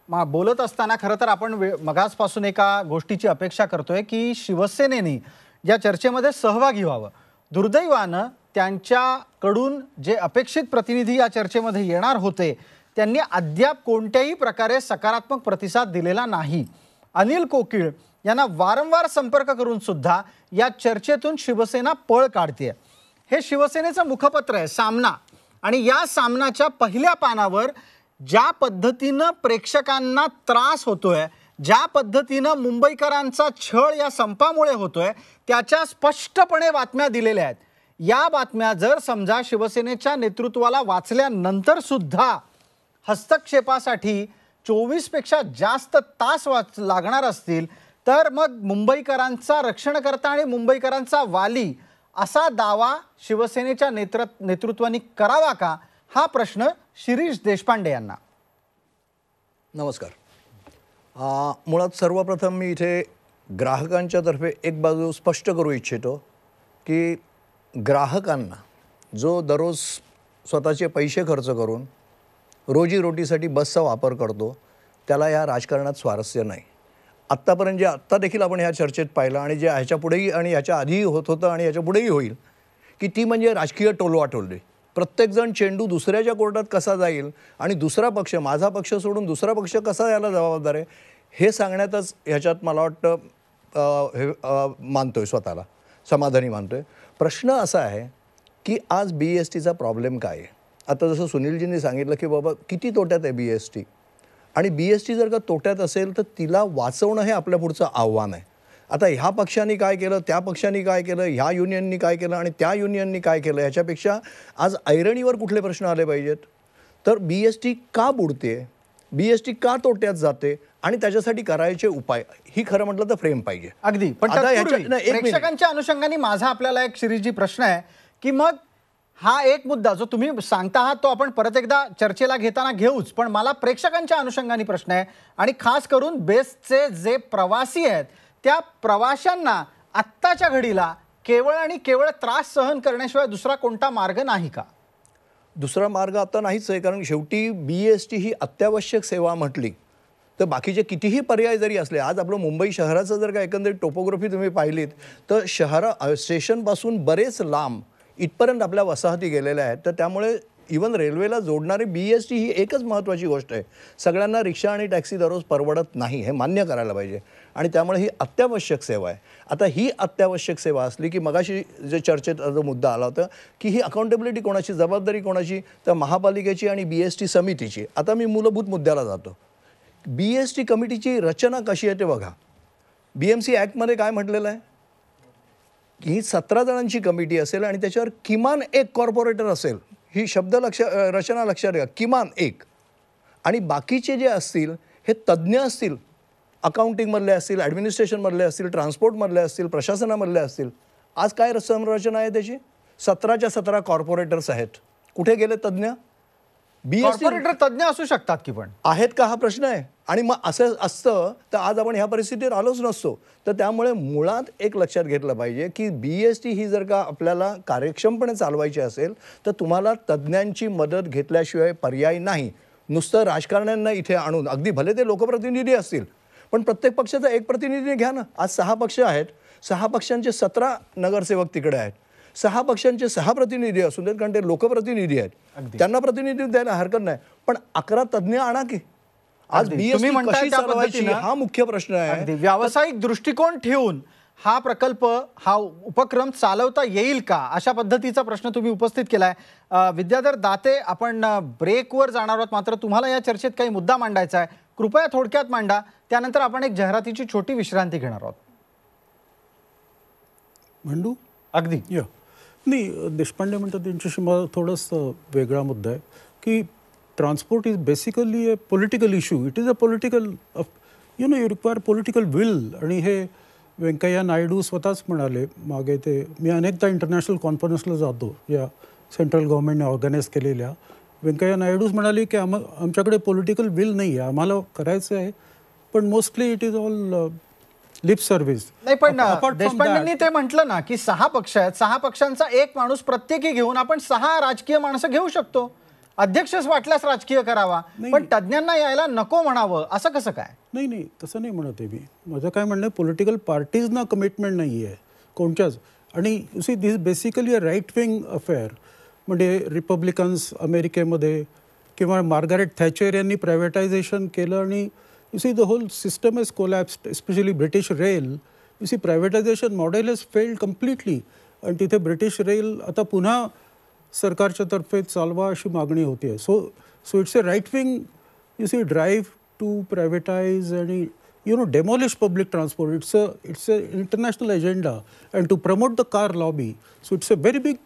बोलत असताना खरं तर आपण मगासपासून एका गोष्टीची अपेक्षा करतोय की शिवसेनेने या चर्चेमध्ये सहभागी व्हावं. दुर्दैवानं त्यांच्याकडून जे अपेक्षित प्रतिनिधी या चर्चेमध्ये येणार होते त्यांनी अद्याप कोणत्याही प्रकारे सकारात्मक प्रतिसाद दिलेला नाही. अनिल कोकीळ यांना वारंवार संपर्क करून सुद्धा या चर्चेतून शिवसेना पळ काढते. हे शिवसेनेचं मुखपत्र आहे सामना आणि या सामनाच्या पहिल्या पानावर ज्या पद्धतीनं प्रेक्षकांना त्रास होतोय, ज्या पद्धतीनं मुंबईकरांचा छळ या संपामुळे होतोय त्याच्या स्पष्टपणे बातम्या दिलेल्या आहेत. या बातम्या जर समजा शिवसेनेच्या नेतृत्वाला वाचल्यानंतर सुद्धा हस्तक्षेपासाठी 24 पेक्षा जास्त तास लागणार असतील तर मग मुंबईकरांचा रक्षणकर्ता आणि मुंबईकरांचा वाली असा दावा शिवसेनेच्या नेतृत्वाने करावा का, हा प्रश्न शिरीष देशपांडे यांना. नमस्कार. मुळात सर्वप्रथम मी इथे ग्राहकांच्या तर्फे एक बाजू स्पष्ट करू इच्छितो की ग्राहकांना जो दररोज स्वतःचे पैसे खर्च करून रोजीरोटीसाठी बसचा वापर करतो त्याला या राजकारणात स्वारस्य नाही. आत्तापर्यंत जे आत्ता देखील आपण ह्या चर्चेत पाहिलं आणि जे ह्याच्या पुढेही आणि ह्याच्या आधीही होत होतं आणि ह्याच्या पुढेही होईल की ती म्हणजे राजकीय टोलवाटोलली. प्रत्येकजण चेंडू दुसऱ्याच्या कोर्टात कसा जाईल आणि दुसरा पक्ष, माझा पक्ष सोडून दुसरा पक्ष कसा याला जबाबदार आहे हे सांगण्यातच ह्याच्यात मला वाटतं हे मानतोय, स्वतःला समाधानी मानतोय. प्रश्न असा आहे की आज BSTचा प्रॉब्लेम काय आहे? आता जसं सुनीलजींनी सांगितलं की बाबा किती तोट्यात आहे BST आणि BST जर का तोट्यात असेल तर तिला वाचवणं हे आपल्या पुढचं आव्हान आहे. आता ह्या पक्षांनी काय केलं, त्या पक्षांनी काय केलं, ह्या युनियननी काय केलं आणि त्या युनियननी काय केलं, ह्याच्यापेक्षा आज ऐरणीवर कुठले प्रश्न आले पाहिजेत. तर BST का बुडते, BST का तोट्यात जाते आणि त्याच्यासाठी करायचे उपाय, ही खरं म्हटलं तर फ्रेम पाहिजे. अगदी. पण प्रेक्षकांच्या अनुषंगाने माझा आपल्याला एक शिरीषजी प्रश्न आहे की मग हा एक मुद्दा जो तुम्ही सांगता आहात तो आपण परत एकदा चर्चेला घेताना घेऊच, पण मला प्रेक्षकांच्या अनुषंगाने प्रश्न आहे आणि खास करून बेस्टचे जे प्रवासी आहेत त्या प्रवाशांना आत्ताच्या घडीला केवळ आणि केवळ त्रास सहन करण्याशिवाय दुसरा कोणता मार्ग नाही का? दुसरा मार्ग आता नाहीच आहे, कारण शेवटी BST ही अत्यावश्यक सेवा म्हटली तर बाकीचे कितीही पर्याय जरी असले, आज आपलं मुंबई शहराचं जर का एकंदरीत टोपोग्राफी तुम्ही पाहिलीत तर स्टेशनपासून बरेच लांब इथपर्यंत आपल्या वसाहती गेलेल्या आहेत. तर त्यामुळे इवन रेल्वेला जोडणारी BST ही एकच महत्त्वाची गोष्ट आहे. सगळ्यांना रिक्षा आणि टॅक्सी दररोज परवडत नाही, हे मान्य करायला पाहिजे. आणि त्यामुळे ही अत्यावश्यक सेवा आहे. आता ही अत्यावश्यक सेवा असली की मगाशी जे चर्चेत जो मुद्दा आला होता की ही अकाउंटेबिलिटी कोणाची, जबाबदारी कोणाची, तर महापालिकेची आणि BST समितीची. आता मी मूलभूत मुद्द्याला जातो. BST कमिटीची रचना कशी आहे ते बघा. BMC ॲक्टमध्ये काय म्हटलेलं आहे की ही 17 जणांची कमिटी असेल आणि त्याच्यावर किमान एक कॉर्पोरेटर असेल. ही रचना लक्षात घ्या, किमान एक. आणि बाकीचे जे असतील हे तज्ज्ञ असतील, अकाउंटिंगमधले असतील, ॲडमिनिस्ट्रेशनमधले असतील, ट्रान्सपोर्टमधले असतील, प्रशासनामधले असतील. आज काय संरचना आहे त्याची? 17च्या 17 कॉर्पोरेटर्स आहेत. कुठे गेले तज्ज्ञ? कॉर्पोरेटर तज्ज्ञ असू शकतात की पण आहेत का, हा प्रश्न आहे. आणि मग असं असतं तर आज आपण ह्या परिस्थितीवर आलोच नसतो. तर त्यामुळे मुळात एक लक्षात घेतलं पाहिजे की BST ही जर का आपल्याला कार्यक्षमपणे चालवायची असेल तर तुम्हाला तज्ज्ञांची मदत घेतल्याशिवाय पर्याय नाही. नुसतं राजकारण्यांना इथे आणून, अगदी भले ते लोकप्रतिनिधी असतील, पण प्रत्येक पक्षाचा एक प्रतिनिधी घ्या ना. आज 6 पक्ष आहेत, 6 पक्षांचे 17 नगरसेवक तिकडे आहेत. 6 पक्षांचे 6 प्रतिनिधी असून देत, कारण ते लोकप्रतिनिधी आहेत, त्यांना प्रतिनिधी द्यायला हरकत नाही. पण 11 तज्ज्ञ आणा की. आज तुम्ही BST म्हणताय कशी त्या चालवायची पद्धतीनं हा मुख्य प्रश्न आहे. अगदी व्यावसायिक दृष्टिकोन ठेवून हा प्रकल्प, हा उपक्रम चालवता येईल का, अशा पद्धतीचा प्रश्न तुम्ही उपस्थित केलाय. विद्याधर दाते, आपण ब्रेकवर जाणार आहोत, मात्र तुम्हाला या चर्चेत काही मुद्दा मांडायचा आहे, कृपया थोडक्यात मांडा. त्यानंतर आपण एक जाहिरातीची छोटी विश्रांती घेणार आहोत. मांडू? अगदी. नाही, देशपांडे म्हणतात त्यांच्याशी मला थोडंसं वेगळा मुद्दा आहे की transport is basically a political issue. It is a political, you require political will. आणि हे व्यंकय्या नायडू स्वतःच म्हणाले मागे. ते मी अनेकदा इंटरनॅशनल कॉन्फरन्सला जातो या सेंट्रल गव्हर्नमेंटने ऑर्गनाईज केलेल्या. व्यंकय्या नायडूच म्हणाले की आमच्याकडे पॉलिटिकल विल नाही आहे, आम्हाला करायचं आहे, पण mostly it is all lip service. नाही, पण देशपांडेंनी ते म्हटलं ना की 6 पक्ष आहेत, 6 पक्षांचा एक माणूस प्रत्येकी घेऊन आपण 6 राजकीय माणसं घेऊ शकतो. अध्यक्षच वाटल्यास राजकीय करावा, पण तज्ज्ञांना यायला नको म्हणावं, असं कसं काय? नाही, तसं नाही म्हणत आहे मी. माझं काय म्हणणं आहे, पॉलिटिकल पार्टीजना कमिटमेंट नाही आहे कोणत्याच. आणि you see this basically a right wing affair. म्हणजे रिपब्लिकन्स अमेरिकेमध्ये किंवा मार्गारेट थॅचर यांनी प्रायव्हेटायझेशन केलं आणि you see the whole system has collapsed, especially British Rail. You see privatization model has failed completely. आणि तिथे ब्रिटिश रेल आता पुन्हा सरकारच्या तर्फे चालवा अशी मागणी होती आहे. So it's a right wing, you see, drive to privatise आणि demolish public transport. It's a international agenda and to promote the car lobby. So it's a very big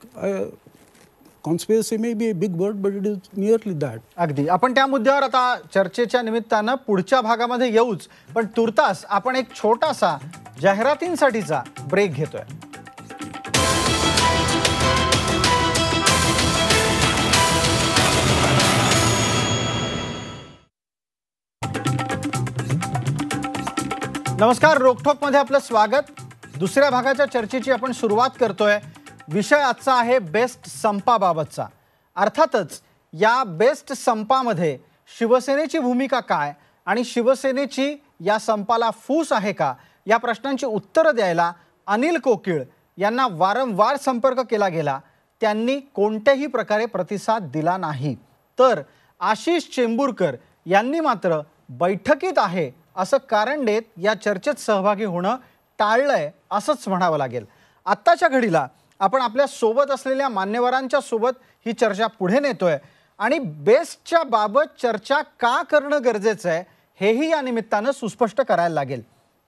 conspiracy, may be a big word, but it is nearly that. अगदी. आपण त्या मुद्द्यावर आता चर्चेच्या निमित्तानं पुढच्या भागामध्ये येऊच, पण तुर्तास आपण एक छोटासा जाहिरातींसाठीचा ब्रेक घेतोय. नमस्कार, रोकठोकमध्ये आपलं स्वागत. दुसऱ्या भागाच्या चर्चेची आपण सुरुवात करतोय. विषय आजचा आहे बेस्ट संपाबाबतचा. अर्थातच या बेस्ट संपामध्ये शिवसेनेची भूमिका काय आणि शिवसेनेची या संपाला फूस आहे का, या प्रश्नांची उत्तरं द्यायला अनिल कोकीळ यांना वारंवार संपर्क केला गेला. त्यांनी कोणत्याही प्रकारे प्रतिसाद दिला नाही. तर आशिष चेंबूरकर यांनी मात्र बैठकीत आहे असं कारण देत या चर्चेत सहभागी होणं टाळलंय असंच म्हणावं लागेल. आत्ताच्या घडीला आपण आपल्या सोबत असलेल्या मान्यवरांच्या सोबत ही चर्चा पुढे नेतोय आणि बेस्टच्या बाबत चर्चा का करणं गरजेचं आहे हेही या निमित्तानं सुस्पष्ट करायला लागेल.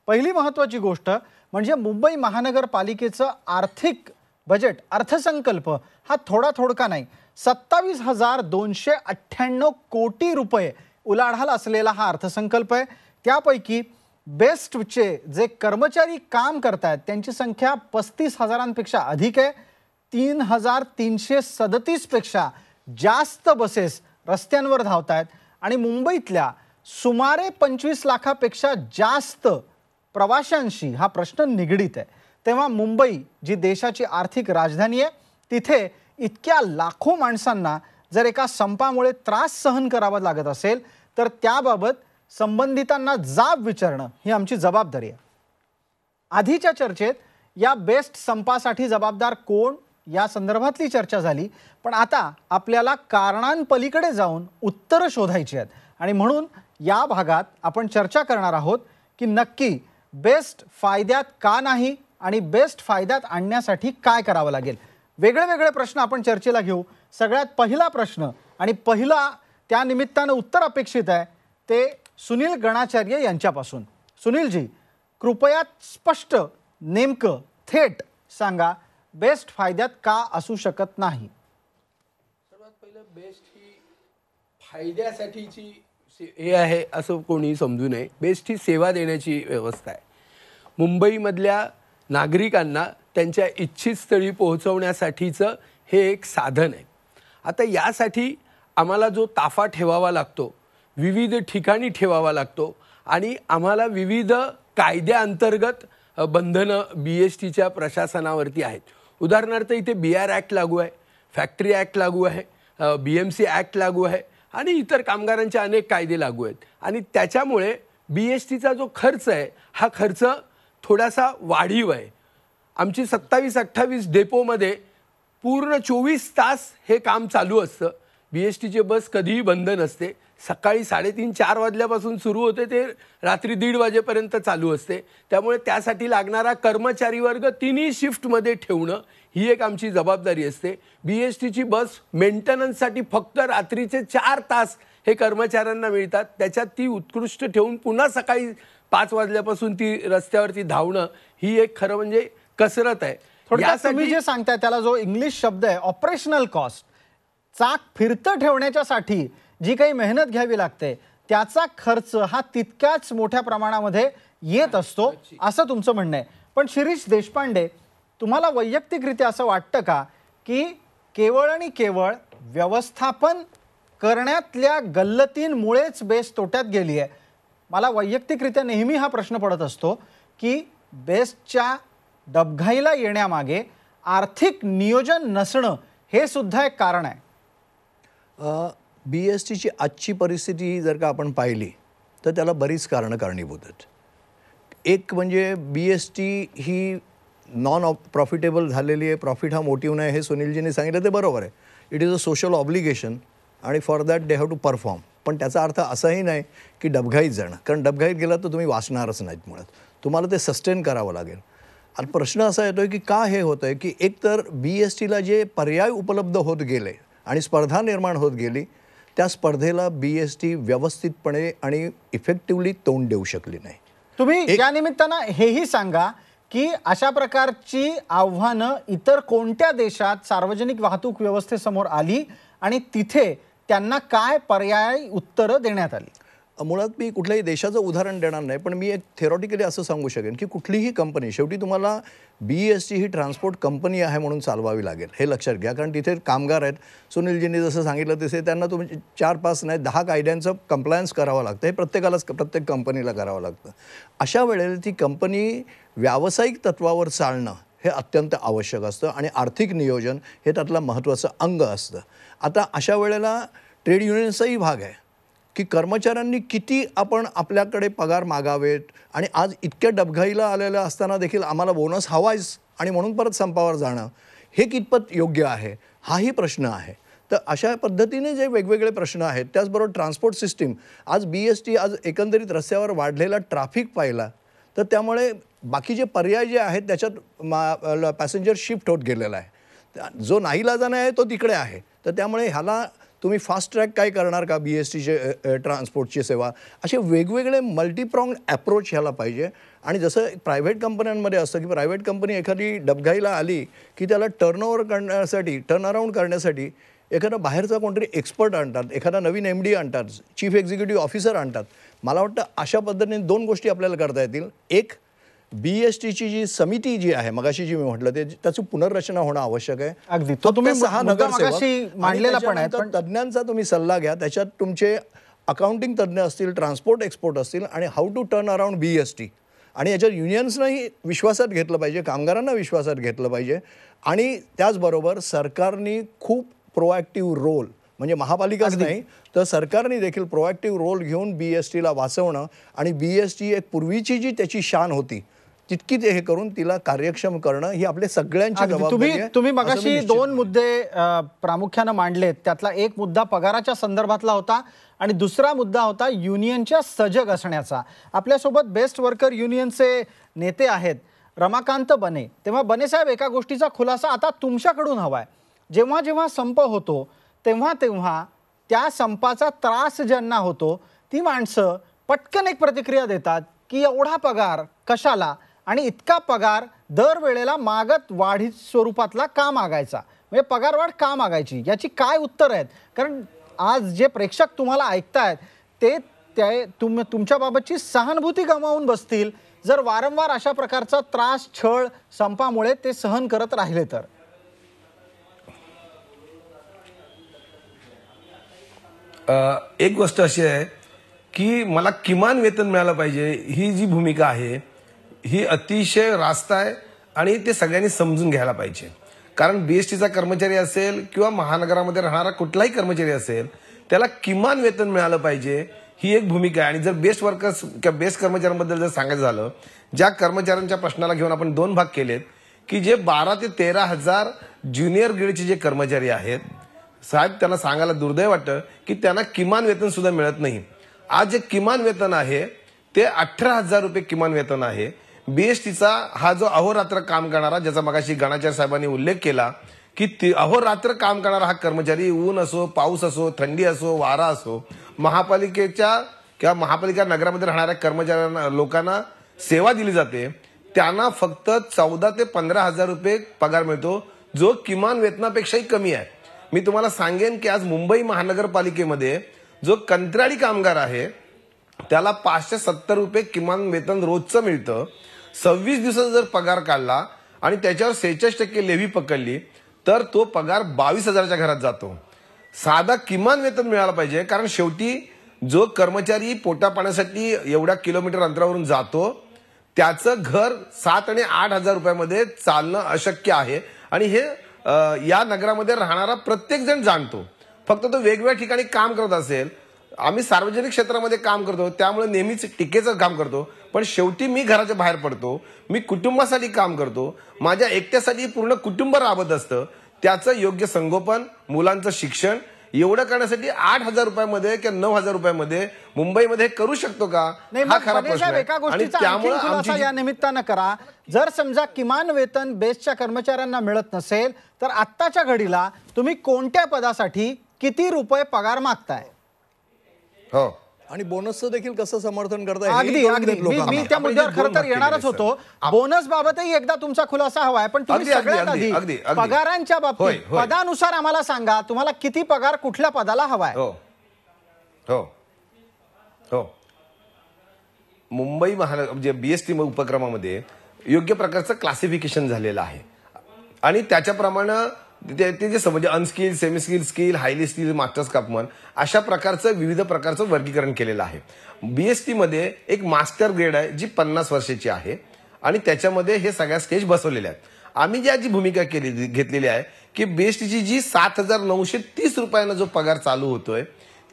पहिली महत्त्वाची गोष्ट म्हणजे मुंबई महानगरपालिकेचं आर्थिक बजेट, अर्थसंकल्प हा थोडका नाही. 27,298 कोटी रुपये उलाढाल असलेला हा अर्थसंकल्प आहे. त्यापैकी बेस्टचे जे कर्मचारी काम करतात त्यांची संख्या 35,000पेक्षा अधिक आहे. 3,337 पेक्षा जास्त बसेस रस्त्यांवर धावत आहेत आणि मुंबईतल्या सुमारे 25 लाखापेक्षा जास्त प्रवाशांशी हा प्रश्न निगडीत आहे. तेव्हा मुंबई जी देशाची आर्थिक राजधानी आहे, तिथे इतक्या लाखो माणसांना जर एका संपामुळे त्रास सहन करावा लागत असेल तर त्याबाबत संबंधितांना जाब विचारणं ही आमची जबाबदारी आहे. आधीच्या चर्चेत या बेस्ट संपासाठी जबाबदार कोण या संदर्भातली चर्चा झाली, पण आता आपल्याला कारणांपलीकडे जाऊन उत्तरं शोधायची आहेत आणि म्हणून या भागात आपण चर्चा करणार आहोत की नक्की बेस्ट फायद्यात का नाही आणि बेस्ट फायद्यात आणण्यासाठी काय करावं लागेल. वेगळे वेगळे प्रश्न आपण चर्चेला घेऊ. सगळ्यात पहिला प्रश्न आणि पहिला त्या निमित्तानं उत्तर अपेक्षित आहे ते सुनील गणाचार्य यांच्यापासून. सुनीलजी, कृपया स्पष्ट, नेमकं, थेट सांगा, बेस्ट फायद्यात का असू शकत नाही? सर्वात पहिलं, बेस्ट ही फायद्यासाठीची हे आहे असं कोणी समजू नये. बेस्ट ही सेवा देण्याची व्यवस्था आहे. मुंबईमधल्या नागरिकांना त्यांच्या इच्छित स्थळी पोहोचवण्यासाठीचं हे एक साधन आहे. आता यासाठी आम्हाला जो ताफा ठेवावा लागतो, विविध ठिकाणी ठेवावा लागतो आणि आम्हाला विविध कायद्याअंतर्गत बंधनं BSTच्या प्रशासनावरती आहेत. उदाहरणार्थ इथे BR ॲक्ट लागू आहे, फॅक्टरी ॲक्ट लागू आहे, BMC ॲक्ट लागू आहे आणि इतर कामगारांचे अनेक कायदे लागू आहेत आणि त्याच्यामुळे BSTचा जो खर्च आहे हा खर्च थोडासा वाढीव आहे. आमची 27-28 डेपोमध्ये पूर्ण 24 तास हे काम चालू असतं. BSTचे बस कधीही बंद नसते. सकाळी 3:30-4 वाजल्यापासून सुरू होते ते रात्री 1:30 वाजेपर्यंत चालू असते. त्यामुळे त्यासाठी लागणारा कर्मचारी वर्ग तिन्ही शिफ्टमध्ये ठेवणं ही एक आमची जबाबदारी असते. BSTची बस मेंटेनन्ससाठी फक्त रात्रीचे 4 तास हे कर्मचाऱ्यांना मिळतात. त्याच्यात ती उत्कृष्ट ठेवून पुन्हा सकाळी 5 वाजल्यापासून ती रस्त्यावरती धावणं ही एक खरं म्हणजे कसरत आहे. थोडक्यात तुम्ही जे सांगताय त्याला जो इंग्लिश शब्द आहे ऑपरेशनल कॉस्ट, चाक फिरतं ठेवण्याच्यासाठी जी काही मेहनत घ्यावी लागते त्याचा खर्च हा तितक्याच मोठ्या प्रमाणामध्ये येत असतो असं तुमचं म्हणणं आहे. पण शिरीष देशपांडे, तुम्हाला वैयक्तिकरित्या असं वाटतं का की केवळ आणि केवळ व्यवस्थापन करण्यातल्या गल्लतींमुळेच बेस्ट तोट्यात गेली आहे? मला वैयक्तिकरित्या नेहमी हा प्रश्न पडत असतो की बेस्टच्या डबघाईला येण्यामागे आर्थिक नियोजन नसणं हे सुद्धा एक कारण आहे. BSTची आजची परिस्थिती जर का आपण पाहिली तर त्याला बरीच कारणं कारणीभूत आहेत. एक म्हणजे BST ही नॉन प्रॉफिटेबल झालेली आहे. प्रॉफिट हा मोटिव्ह नाही हे सुनीलजींनी सांगितलं ते बरोबर आहे. It is a social obligation आणि for that they have to perform. पण त्याचा अर्थ असाही नाही की डबघाईत जाणं, कारण डबघाईत गेला तर तुम्ही वाचणारच नाहीत. मुळात तुम्हाला ते सस्टेन करावं लागेल. आणि प्रश्न असा येतो की का हे होतं आहे की एकतर BSTला जे पर्याय उपलब्ध होत गेले आणि स्पर्धा निर्माण होत गेली त्या स्पर्धेला BST व्यवस्थितपणे आणि इफेक्टिव्हली तोंड देऊ शकली नाही. तुम्ही या निमित्तानं हेही सांगा की अशा प्रकारची आव्हानं इतर कोणत्या देशात सार्वजनिक वाहतूक व्यवस्थेसमोर आली आणि तिथे त्यांना काय पर्यायी उत्तरं देण्यात आली? मुळात मी कुठल्याही देशाचं उदाहरण देणार नाही, पण मी एक थेरॉटिकली असं सांगू शकेन की कुठलीही कंपनी शेवटी तुम्हाला BST ही ट्रान्सपोर्ट कंपनी आहे म्हणून चालवावी लागेल हे लक्षात घ्या. कारण तिथे कामगार आहेत. सुनीलजींनी जसं सांगितलं तसे त्यांना तुम्ही 4-5 नाही 10 कायद्यांचं कंप्लायन्स करावं लागतं. हे प्रत्येक कंपनीला करावं लागतं. अशा वेळेला ती कंपनी व्यावसायिक तत्वावर चालणं हे अत्यंत आवश्यक असतं आणि आर्थिक नियोजन हे त्यातलं महत्त्वाचं अंग असतं. आता अशा वेळेला ट्रेड युनियन्सचाही भाग आहे की कर्मचाऱ्यांनी किती आपण आपल्याकडे पगार मागावेत आणि आज इतक्या डबघाईला आलेलं असताना देखील आम्हाला बोनस हवायच आणि म्हणून परत संपावर जाणं हे कितपत योग्य आहे हाही प्रश्न आहे. तर अशा पद्धतीने जे वेगवेगळे प्रश्न आहेत. त्याचबरोबर ट्रान्सपोर्ट सिस्टीम आज BST आज एकंदरीत रस्त्यावर वाढलेला ट्रॅफिक पाहिला तर त्यामुळे बाकीचे पर्याय जे आहेत त्याच्यात पॅसेंजर शिफ्ट होत गेलेला आहे. जो नाईलाजाने आहे तो तिकडे आहे. तर त्यामुळे ह्याला तुम्ही फास्ट ट्रॅक काय करणार का BSTचे ट्रान्सपोर्टची सेवा, असे वेगवेगळे मल्टीप्रॉंग अप्रोच ह्याला पाहिजे. आणि जसं प्रायव्हेट कंपन्यांमध्ये असतं की प्रायव्हेट कंपनी एखादी डबघाईला आली की त्याला टर्न अराऊंड करण्यासाठी एखादा बाहेरचा कोणतरी एक्सपर्ट आणतात, एखादा नवीन MD आणतात, चीफ एक्झिक्युटिव्ह ऑफिसर आणतात. मला वाटतं अशा पद्धतीने 2 गोष्टी आपल्याला करता येतील. एक, BSTची जी समिती जी आहे मगाशी जी मी म्हटलं ते त्याची पुनर्रचना होणं आवश्यक आहे. अगदी तो तुम्ही 6 नगरसेवक मांडलेला पण आहे. पण तज्ज्ञांचा तुम्ही सल्ला घ्या. त्याच्यात तुमचे अकाउंटिंग तज्ज्ञ असतील, ट्रान्सपोर्ट एक्सपर्ट असतील आणि how to turn around BST. आणि याच्यात युनियन्सनाही विश्वासात घेतलं पाहिजे, कामगारांना विश्वासात घेतलं पाहिजे. आणि त्याचबरोबर सरकारने खूप प्रोॲक्टिव्ह रोल म्हणजे महापालिकाच नाही तर सरकारने देखील प्रोॲक्टिव्ह रोल घेऊन BSTला वाचवणं आणि BST एक पूर्वीची जी त्याची शान होती तितकी ते हे करून तिला कार्यक्षम करणं ही आपल्या सगळ्यांची जबाबदारी आहे. तुम्ही असं मी मगाशी निश्चित 2 मुद्दे प्रामुख्यानं मांडलेत. त्यातला एक मुद्दा पगाराच्या संदर्भातला होता आणि दुसरा मुद्दा होता युनियनच्या सजग असण्याचा. आपल्यासोबत बेस्ट वर्कर युनियनचे नेते आहेत रमाकांत बने. तेव्हा बने साहेब, एका गोष्टीचा खुलासा आता तुमच्याकडून हवाय. जेव्हा जेव्हा संप होतो तेव्हा तेव्हा त्या संपाचा त्रास ज्यांना होतो ती माणसं पटकन एक प्रतिक्रिया देतात की एवढा पगार कशाला आणि इतका पगार दरवेळेला मागत वाढीत स्वरूपातला का मागायचा, म्हणजे पगारवाढ का मागायची, याची काय उत्तर आहेत? कारण आज जे प्रेक्षक तुम्हाला ऐकतायत ते तुमच्या बाबतची सहानुभूती गमावून बसतील जर वारंवार अशा प्रकारचा त्रास, छळ संपामुळे ते सहन करत राहिले तर. एक गोष्ट अशी आहे की मला किमान वेतन मिळालं पाहिजे, ही जी भूमिका आहे ही अतिशय रास्त आहे आणि ते सगळ्यांनी समजून घ्यायला पाहिजे. कारण बीएसटीचा कर्मचारी असेल किंवा महानगरामध्ये राहणारा कुठलाही कर्मचारी असेल त्याला किमान वेतन मिळालं पाहिजे, ही एक भूमिका आहे. आणि जर बेस्ट वर्कर्स किंवा बेस्ट कर्मचाऱ्यांबद्दल जर सांगायचं झालं, ज्या कर्मचाऱ्यांच्या प्रश्नाला घेऊन आपण 2 भाग केलेत की जे 12 ते 13 हजार ज्युनियर ग्रेडचे जे कर्मचारी आहेत साहेब, त्यांना सांगायला दुर्दैव वाटतं की त्यांना किमान वेतन सुद्धा मिळत नाही. आज जे किमान वेतन आहे ते 18,000 रुपये किमान वेतन आहे. बीएसटीचा हा जो अहोरात्र काम करणारा, ज्याचा मगाशी गणाचार्य साहेबांनी उल्लेख केला की अहोरात्र काम करणारा हा कर्मचारी, ऊन असो, पाऊस असो, थंडी असो, वारा असो, महापालिकेच्या किंवा महापालिका नगरामध्ये राहणाऱ्या कर्मचाऱ्यांना, लोकांना सेवा दिली जाते, त्यांना फक्त 14 ते 15,000 रुपये पगार मिळतो, जो किमान वेतनापेक्षाही कमी आहे. मी तुम्हाला सांगेन की आज मुंबई महानगरपालिकेमध्ये जो कंत्राटी कामगार आहे त्याला 570 रुपये किमान वेतन रोजचं मिळतं. 26 दिवसाचा जर पगार काढला आणि त्याच्यावर 46% लेव्ही पकडली तर तो पगार 22,000च्या घरात जातो. साधा किमान वेतन मिळालं पाहिजे, कारण शेवटी जो कर्मचारी पोटा पाण्यासाठी एवढ्या किलोमीटर अंतरावरून जातो त्याचं घर 7 आणि 8,000 रुपयामध्ये चालणं अशक्य आहे. आणि हे या नगरामध्ये राहणारा प्रत्येक जण जाणतो. फक्त तो वेगवेगळ्या ठिकाणी काम करत असेल, आम्ही सार्वजनिक क्षेत्रामध्ये काम करतो त्यामुळे नेहमीच टीकेचं काम करतो, पण शेवटी मी घराच्या बाहेर पडतो, मी कुटुंबासाठी काम करतो, माझ्या एकट्यासाठी पूर्ण कुटुंब राबत असतं. त्याचं योग्य संगोपन, मुलांचं शिक्षण एवढं करण्यासाठी 8,000 रुपयामध्ये किंवा 9,000 रुपयामध्ये मुंबईमध्ये करू शकतो का, हा खरा प्रश्न आहे. एका गोष्टीचा आणखी खुलासा या निमित्तानं करा. जर समजा किमान वेतन बेस्टच्या कर्मचाऱ्यांना मिळत नसेल तर आत्ताच्या घडीला तुम्ही कोणत्या पदासाठी किती रुपये पगार मागताय? हो, आणि बोनसचं देखील कसं समर्थन करताय? अगदी मी त्या मुद्द्यावर खरं तर येणारच होतो. बोनस बाबतही एकदा तुमचा खुलासा हवाय, पण तुम्ही सगळ्यात आधी पगारांच्या बाबतीत पदानुसार आम्हाला सांगा, तुम्हाला किती पगार कुठल्या पदाला हवाय? हो हो हो मुंबई महानगर म्हणजे बीएसटी उपक्रमामध्ये योग्य प्रकारचं क्लासिफिकेशन झालेलं आहे आणि त्याच्याप्रमाणे ते जे म्हणजे unskill, semi skill, skill, highly skill, masters कापमन अशा प्रकारचं विविध प्रकारचं वर्गीकरण केलेलं आहे. बीएसटी मध्ये एक मास्टर ग्रेड आहे जी 50 वर्षाची आहे आणि त्याच्यामध्ये हे सगळ्या स्टेज बसवलेल्या आहेत. आम्ही जी भूमिका घेतलेली आहे की बीएसटीची जी 7,930 रुपयानं जो पगार चालू होतोय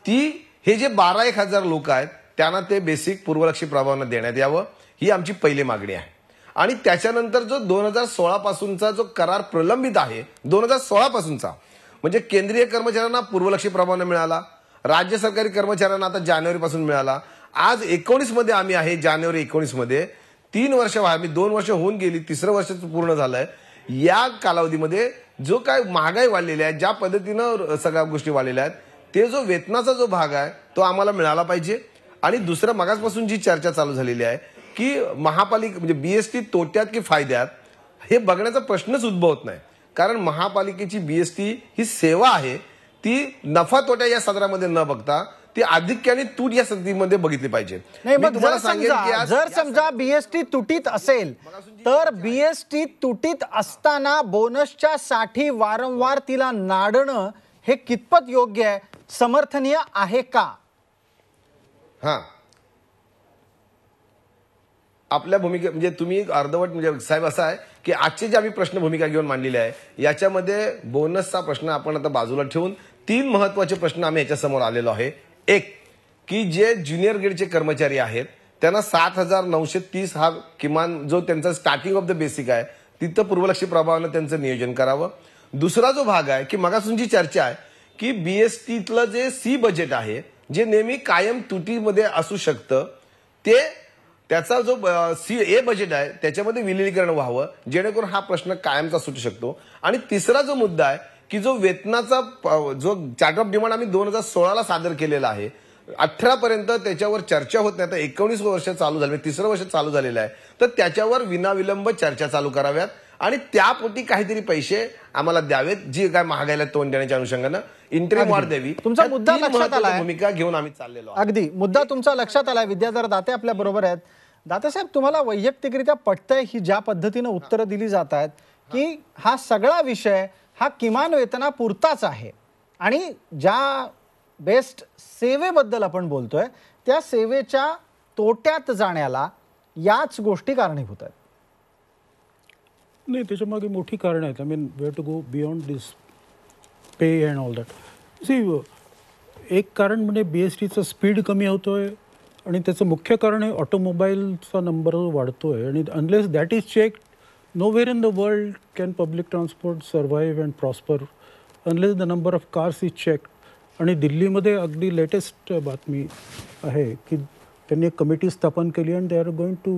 ती हे जे 12,000 लोक आहेत त्यांना ते बेसिक पूर्वलक्षी प्रभावानं देण्यात यावं, ही आमची पहिली मागणी आहे. आणि त्याच्यानंतर जो 2016 पासूनचा जो करार प्रलंबित आहे, 2016 पासूनचा, म्हणजे केंद्रीय कर्मचाऱ्यांना पूर्वलक्षी प्रभावानं मिळाला, राज्य सरकारी कर्मचाऱ्यांना आता जानेवारी पासून मिळाला. आज 19 मध्ये आम्ही आहे, जानेवारी 19 मध्ये 3 वर्ष आम्ही 2 वर्ष होऊन गेली, 3रं वर्ष पूर्ण झालंय. या कालावधीमध्ये जो काय महागाई वाढलेली आहे, ज्या पद्धतीनं सगळ्या गोष्टी वाढलेल्या आहेत, ते जो वेतनाचा जो भाग आहे तो आम्हाला मिळाला पाहिजे. आणि दुसरं मगाचपासून जी चर्चा चालू झालेली आहे की महापालिका म्हणजे बीएसटी तोट्यात की फायद्यात, हे बघण्याचा प्रश्नच उद्भवत नाही. कारण महापालिकेची बीएसटी ही सेवा आहे, ती नफा तोट्या या सदरामध्ये न बघता ती आधिक्याने तूट या स्थितीमध्ये बघितली पाहिजे. जर समजा बीएसटी तुटीत असेल तर बीएसटी तुटीत असताना बोनसच्या साठी वारंवार तिला नाडणं हे कितपत योग्य आहे, समर्थनीय आहे का? हा, आपल्या भूमिका म्हणजे तुम्ही अर्धवट म्हणजे साहेब असं आहे की आजचे जे आम्ही प्रश्न भूमिका घेऊन मांडलेली आहे याच्यामध्ये बोनसचा प्रश्न आपण आता बाजूला ठेवून 3 महत्वाचे प्रश्न आम्ही याच्या समोर आलेलो आहे. एक की जे ज्युनियर ग्रेडचे कर्मचारी आहेत त्यांना 7,930 हा किमान जो त्यांचा स्टार्टिंग ऑफ द बेसिक आहे तिथं पूर्वलक्षी प्रभावानं त्यांचं नियोजन करावं. दुसरा जो भाग आहे की मगासून जी चर्चा आहे की बीएसटीतलं जे सी बजेट आहे जे नेहमी कायम तुटीमध्ये असू शकतं ते त्याचा जो सी ए बजेट आहे त्याच्यामध्ये विलीनीकरण व्हावं जेणेकरून हा प्रश्न कायमचा सुटू शकतो. आणि तिसरा जो मुद्दा आहे की जो वेतनाचा जो चार्ट ऑफ डिमांड आम्ही 2016ला सादर केलेला आहे 18 पर्यंत त्याच्यावर चर्चा होत नाही. आता 19 वर्ष चालू झाले, 3रं वर्ष चालू झालेलं आहे, तर त्याच्यावर विनाविलंब चर्चा चालू कराव्यात आणि त्यापोटी काहीतरी पैसे आम्हाला द्यावेत जी काय महागाईला तोंड देण्याच्या अनुषंगानं इंटरिम वाढ द्यावी. तुमचा मुद्दा लक्षात आलाय, भूमिका घेऊन आम्ही चाललेलो आहोत. अगदी मुद्दा तुमचा लक्षात आलाय. विद्याधर दाते आपल्या बरोबर आहेत. दातेसाहेब, तुम्हाला वैयक्तिकरित्या पटतंय ही ज्या पद्धतीनं उत्तरं दिली जात आहेत की हा सगळा विषय हा किमान वेतनापुरताच आहे आणि ज्या बेस्ट सेवेबद्दल आपण बोलतोय त्या सेवेच्या तोट्यात जाण्याला याच गोष्टी कारणीभूत आहेत? नाही, त्याच्यामागे मोठी कारणं आहेत. I mean we have to go beyond this pay and all that. See, एक कारण म्हणजे BSTचं स्पीड कमी होतोय आणि त्याचं मुख्य कारण आहे ऑटोमोबाईलचा नंबर वाढतोय आणि unless that is check nowhere in the world can public transport survive and prosper unless the number of cars is check. आणि दिल्लीमध्ये अगदी लेटेस्ट बातमी आहे की त्यांनी एक कमिटी स्थापन केली आणि they are going to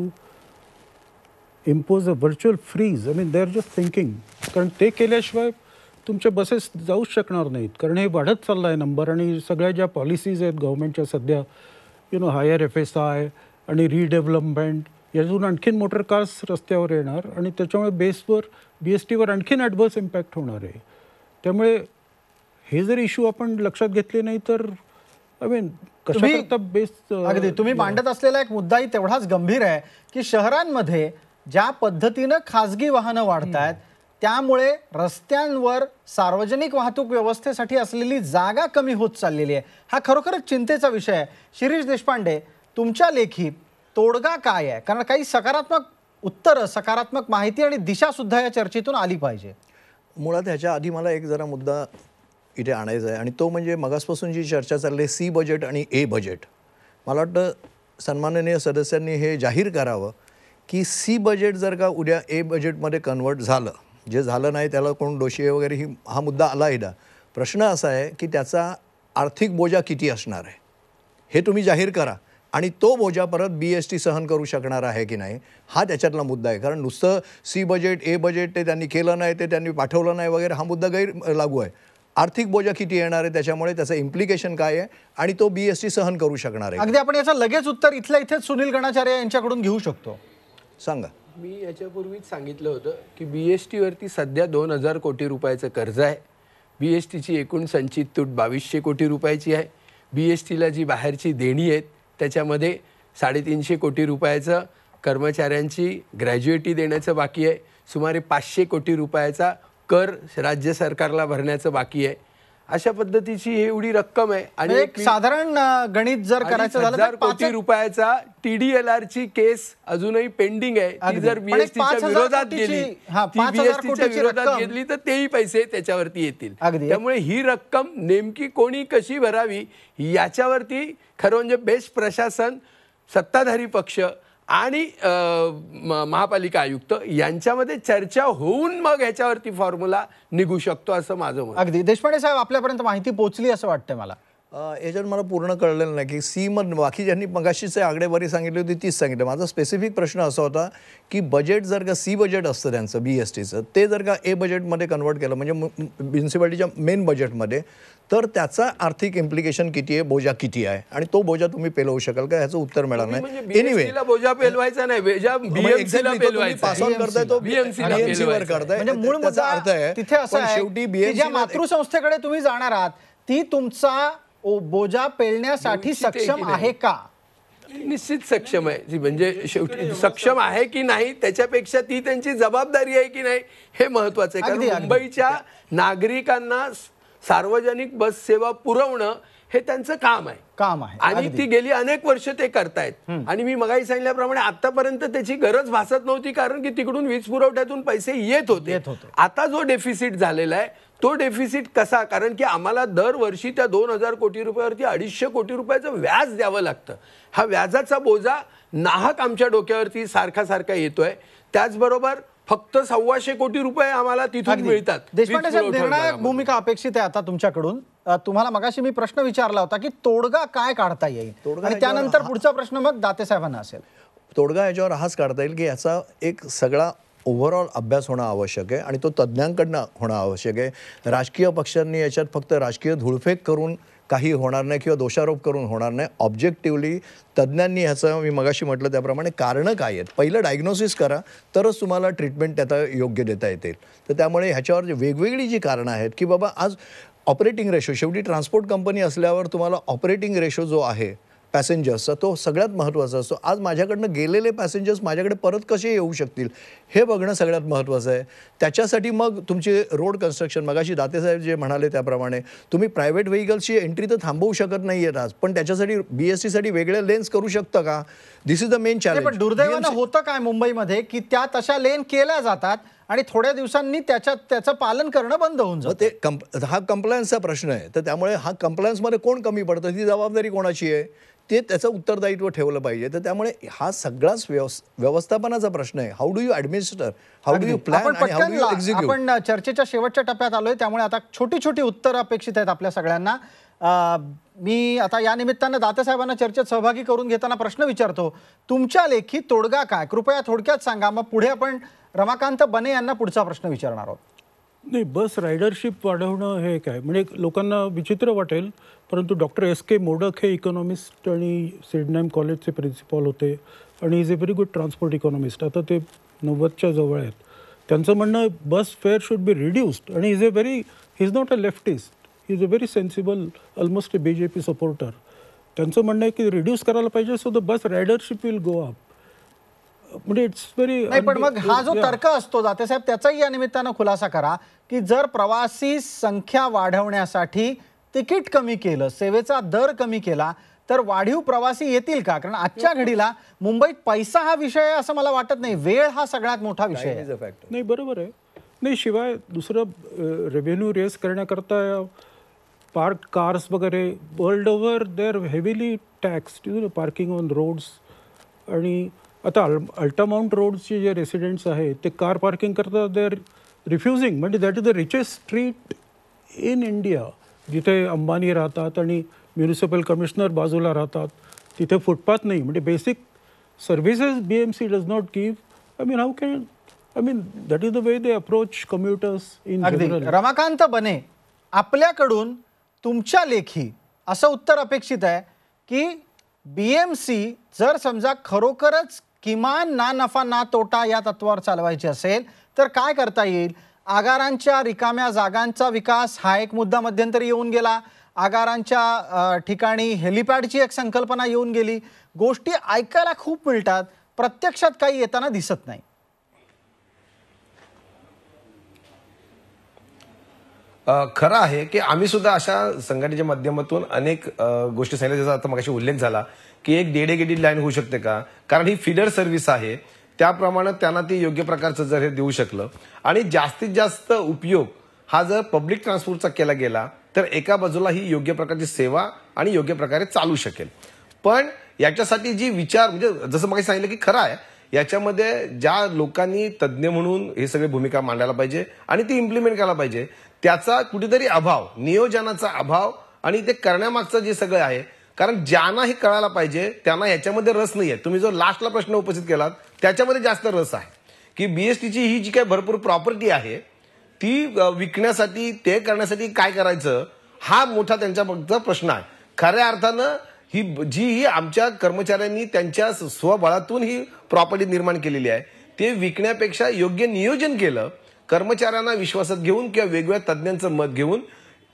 impose a virtual freeze. I mean they are just thinking, कारण ते केल्याशिवाय तुमच्या बसेस जाऊच शकणार नाहीत, कारण हे वाढत चालला आहे नंबर. आणि सगळ्या ज्या पॉलिसीज आहेत गव्हर्नमेंटच्या सध्या, हायर FSI आणि रिडेव्हलपमेंट, यातून आणखीन मोटर कार्स रस्त्यावर येणार आणि त्याच्यामुळे BSTवर आणखीन ॲडव्हर्स इम्पॅक्ट होणार आहे. त्यामुळे हे जर इश्यू आपण लक्षात घेतले नाही तर आय मीन कशा अगदी तुम्ही मांडत असलेला एक मुद्दाही तेवढाच गंभीर आहे की शहरांमध्ये ज्या पद्धतीनं खाजगी वाहनं वाढत आहेत त्यामुळे रस्त्यांवर सार्वजनिक वाहतूक व्यवस्थेसाठी असलेली जागा कमी होत चाललेली आहे. हा खरोखरच चिंतेचा विषय आहे. शिरीष देशपांडे, तुमच्या लेखी तोडगा काय आहे? कारण काही सकारात्मक उत्तरं, सकारात्मक माहिती आणि दिशा सुद्धा या चर्चेतून आली पाहिजे. मुळात ह्याच्या आधी मला एक जरा मुद्दा इथे आणायचा आहे आणि तो म्हणजे मगासपासून जी चर्चा चालली आहे सी बजेट आणि ए बजेट. मला वाटतं सन्माननीय सदस्यांनी हे जाहीर करावं की सी बजेट जर का उद्या ए बजेटमध्ये कन्वर्ट झालं, जे झालं नाही त्याला कोण दोषी वगैरे हा मुद्दा आला एकदा. प्रश्न असा आहे की त्याचा आर्थिक बोजा किती असणार आहे हे तुम्ही जाहीर करा आणि तो बोजा परत BST सहन करू शकणार आहे की नाही हा त्याच्यातला मुद्दा आहे. कारण नुसतं सी बजेट ए बजेट ते त्यांनी केलं नाही, ते त्यांनी पाठवलं नाही वगैरे हा मुद्दा गैर लागू आहे. आर्थिक बोजा किती येणार आहे त्याच्यामुळे त्याचं इम्प्लिकेशन काय आहे आणि तो BST सहन करू शकणार आहे. अगदी आपण याचं लगेच उत्तर इथल्या इथेच सुनील गणाचार्य यांच्याकडून घेऊ शकतो. सांगा. मी याच्यापूर्वीच सांगितलं होतं की BSTवरती सध्या 2,000 कोटी रुपयाचं कर्ज आहे. BSTची एकूण संचित तूट 2,200 कोटी रुपयाची आहे. BSTला जी बाहेरची देणी आहेत त्याच्यामध्ये 350 कोटी रुपयाचं कर्मचाऱ्यांची ग्रॅज्युएटी देण्याचं बाकी आहे. सुमारे 500 कोटी रुपयाचा कर राज्य सरकारला भरण्याचं बाकी आहे. अशा पद्धतीची एवढी रक्कम आहे आणि एक साधारण गणित जर करायचं झालं तर 1,000 कोटी रुपयाचा TDLRची केस अजूनही पेंडिंग आहे. ती जर BSTच्या विरोधात गेली, BSTच्या विरोधात गेली तर तेही पैसे त्याच्यावरती येतील. त्यामुळे ही रक्कम नेमकी कोणी कशी भरावी याच्यावरती खरं म्हणजे बेस्ट प्रशासन, सत्ताधारी पक्ष आणि महापालिका आयुक्त यांच्यामध्ये चर्चा होऊन मग ह्याच्यावरती फॉर्म्युला निघू शकतो असं माझं मत. अगदी. देशपांडे साहेब, आपल्यापर्यंत माहिती पोहोचली असं वाटतंय मला. याच्यात मला पूर्ण कळलेलं नाही की सी मग बाकी ज्यांनी मगाशीच आकडेवारी सांगितली होती तीच सांगितलं. माझा स्पेसिफिक प्रश्न असा होता की बजेट जर का सी बजेट असतं त्यांचं BSTचं, ते जर का ए बजेटमध्ये कन्वर्ट केलं म्हणजे म्युन्सिपालिटीच्या मेन बजेटमध्ये, तर त्याचा आर्थिक इम्प्लिकेशन किती आहे, बोजा किती आहे आणि तो बोजा तुम्ही पेलवू शकाल का ह्याचं उत्तर मिळालं नाही. एनिवे बोजा पेलवायचा नाही, पास ऑन करताय तो BMCवर करताय. म्हणजे मूळ मुद्दा अर्थ आहे तिथे असं आहे की ज्या मातृसंस्थेकडे तुम्ही जाणार आहात ती तुमचा बोजा पेलण्यासाठी सक्षम आहे का? निश्चित सक्षम आहे. म्हणजे शेवटी सक्षम आहे की नाही त्याच्यापेक्षा ती त्यांची जबाबदारी आहे की नाही हे महत्वाचं आहे. कारण मुंबईच्या नागरिकांना सार्वजनिक बस सेवा पुरवणं हे त्यांचं काम आहे आणि ती गेली अनेक वर्ष ते करतायत. आणि मी मगाही सांगितल्याप्रमाणे आतापर्यंत त्याची गरज भासत नव्हती कारण की तिकडून वीज पुरवठ्यातून पैसे येत होते. आता जो डेफिसिट झालेला आहे तो डेफिसिट कसा, कारण की आम्हाला दरवर्षी त्या 2,000 कोटी रुपयावरती 250 कोटी रुपयाचं व्याज द्यावं लागतं. हा व्याजाचा बोजा नाहक आमच्या डोक्यावरती सारखा येतोय. त्याचबरोबर फक्त 125 कोटी रुपये आम्हाला तिथून मिळतात. देशपांडे साहेब, वीज पुरवठा निर्णायक विभागामध्ये. भूमिका अपेक्षित आहे आता तुमच्याकडून. तुम्हाला मगाशी मी प्रश्न विचारला होता की तोडगा काय काढता येईल, तोडगा आणि याच्यावर त्यानंतर पुढचा प्रश्न मग दाते साहेबांना असेल. तोडगा याच्यावर हाच काढता येईल की याचा एक सगळा ओव्हरऑल अभ्यास होणं आवश्यक आहे आणि तो तज्ज्ञांकडनं होणं आवश्यक आहे. राजकीय पक्षांनी याच्यात फक्त राजकीय धुळफेक करून काही होणार नाही किंवा दोषारोप करून होणार नाही. ऑब्जेक्टिव्हली तज्ज्ञांनी ह्याचं, मी मगाशी म्हटलं त्याप्रमाणे, कारणं काय आहेत पहिलं डायग्नोसिस करा, तरच तुम्हाला ट्रीटमेंट त्याचा योग्य देता येतील. तर त्यामुळे ह्याच्यावर वेगवेगळी जी कारणं आहेत की बाबा आज ऑपरेटिंग रेशो, शेवटी ट्रान्सपोर्ट कंपनी असल्यावर तुम्हाला ऑपरेटिंग रेशो जो आहे पॅसेंजर्सचा तो सगळ्यात महत्त्वाचा असतो. आज माझ्याकडनं गेलेले पॅसेंजर्स माझ्याकडे परत कसे येऊ शकतील हे बघणं सगळ्यात महत्त्वाचं आहे. त्याच्यासाठी मग तुमचे रोड कन्स्ट्रक्शन, मगाशी दातेसाहेब जे म्हणाले त्याप्रमाणे, तुम्ही प्रायव्हेट व्हेकल्सची एंट्री तर थांबवू शकत नाही आहेत आज, पण त्याच्यासाठी BSTसाठी वेगळ्या लेन्स करू शकता का? दिस इज द मेन चॅलेंज. पण दुर्दैवानं होतं काय मुंबईमध्ये की त्या तशा लेन केल्या जातात आणि थोड्या दिवसांनी त्याचं पालन करणं बंद होऊन जातं. ते हा कंप्लायन्सचा प्रश्न आहे. तर त्यामुळे हा कंप्लायन्समध्ये कोण कमी पडतं, ती जबाबदारी कोणाची आहे, ते त्याचं उत्तरदायित्व ठेवलं पाहिजे. तर त्यामुळे हा सगळाच व्यवस्थापनाचा प्रश्न आहे. How do you administer, how do you plan आणि हाऊ डू यू एक्झिक्यूट. आपण चर्चेच्या शेवटच्या टप्प्यात आलोय, त्यामुळे आता छोटी छोटी उत्तरं अपेक्षित आहेत आपल्या सगळ्यांना. मी आता या निमित्तानं दातेसाहेबांना चर्चेत सहभागी करून घेताना प्रश्न विचारतो. तुमच्या लेखी तोडगा काय, कृपया थोडक्यात सांगा. मग पुढे आपण रमाकांत बने यांना पुढचा प्रश्न विचारणार आहोत. नाही, बस रायडरशिप वाढवणं हे काय म्हणजे लोकांना विचित्र वाटेल, परंतु डॉक्टर SK मोडक हे इकॉनॉमिस्ट आणि सिडनेम कॉलेजचे प्रिन्सिपॉल होते आणि is a very good transport economist. आता ते 90च्या जवळ आहेत. त्यांचं म्हणणं bus fare should be reduced आणि he is not a leftist, he is a very sensible, almost a BJP supporter. त्यांचं म्हणणं आहे की रिड्यूस करायला पाहिजे, so the bus ridership will go up. म्हणजे इट्स व्हेरी. नाही, पण मग हा जो तर्क असतो दातेसाहेब, त्याचाही या निमित्तानं खुलासा करा की जर प्रवासी संख्या वाढवण्यासाठी तिकीट कमी केलं, सेवेचा दर कमी केला, तर वाढीव प्रवासी येतील का? कारण आजच्या घडीला मुंबईत पैसा हा विषय आहे असं मला वाटत नाही, वेळ हा सगळ्यात मोठा विषय आहे. नाही, बरोबर आहे. नाही, शिवाय दुसरं रेव्हेन्यू रेस करण्याकरता पार्क कार्स वगैरे world over they are heavily taxed, parking on roads. आणि आता अल्टामाउंट रोड्सचे जे रेसिडेंट्स आहेत ते कार पार्किंग करतात, दे आर रिफ्युजिंग. म्हणजे that is the richest street in India, जिथे अंबानी राहतात आणि म्युनिसिपल कमिशनर बाजूला राहतात, तिथे फुटपाथ नाही. म्हणजे basic services BMC does not give. I mean, that is the way they approach commuters in general. Ramakant बने, आपल्याकडून तुमच्या लेखी असं उत्तर अपेक्षित आहे की BMC जर समजा खरोखरच किमान ना नफा ना तोटा या तत्वावर चालवायची असेल तर काय करता येईल? आगारांच्या रिकाम्या जागांचा विकास हा एक मुद्दा मध्यंतरी येऊन गेला. आगारांच्या ठिकाणी हेलिपॅडची एक संकल्पना येऊन गेली. गोष्टी ऐकायला खूप मिळतात, प्रत्यक्षात काही येताना दिसत नाही. खरं आहे की आम्ही सुद्धा अशा संघटनेच्या माध्यमातून अनेक गोष्टी सांगितल्या, जसा आता मगाशी उल्लेख झाला की एक डेडिकेटेड लाईन होऊ शकते का, कारण ही फीडर सर्व्हिस आहे, त्याप्रमाणे त्यांना ती योग्य प्रकारचं जर हे देऊ शकलं आणि जास्तीत जास्त उपयोग हा जर पब्लिक ट्रान्सपोर्टचा केला गेला तर एका बाजूला ही योग्य प्रकारची सेवा आणि योग्य प्रकारे चालू शकेल. पण याच्यासाठी जी विचार, म्हणजे जसं मगाशी सांगितलं की खरं आहे, याच्यामध्ये ज्या लोकांनी तज्ज्ञ म्हणून हे सगळे भूमिका मांडायला पाहिजे आणि ती इम्प्लिमेंट करायला पाहिजे, त्याचा कुठेतरी अभाव, नियोजनाचा अभाव आणि ते करण्यामागचं जे सगळं आहे, कारण ज्यांना हे कळायला पाहिजे त्यांना याच्यामध्ये रस नाही आहे. तुम्ही जो लास्टला प्रश्न उपस्थित केलात त्याच्यामध्ये जास्त रस आहे की BSTची ही जी काही भरपूर प्रॉपर्टी आहे ती विकण्यासाठी, ते करण्यासाठी काय करायचं हा मोठा त्यांच्या मागचा प्रश्न आहे. खऱ्या अर्थानं ही आमच्या कर्मचाऱ्यांनी त्यांच्या स्वबळातून ही प्रॉपर्टी निर्माण केलेली आहे, ते विकण्यापेक्षा योग्य नियोजन केलं, कर्मचाऱ्यांना विश्वासात घेऊन किंवा वेगवेगळ्या तज्ज्ञांचं मत घेऊन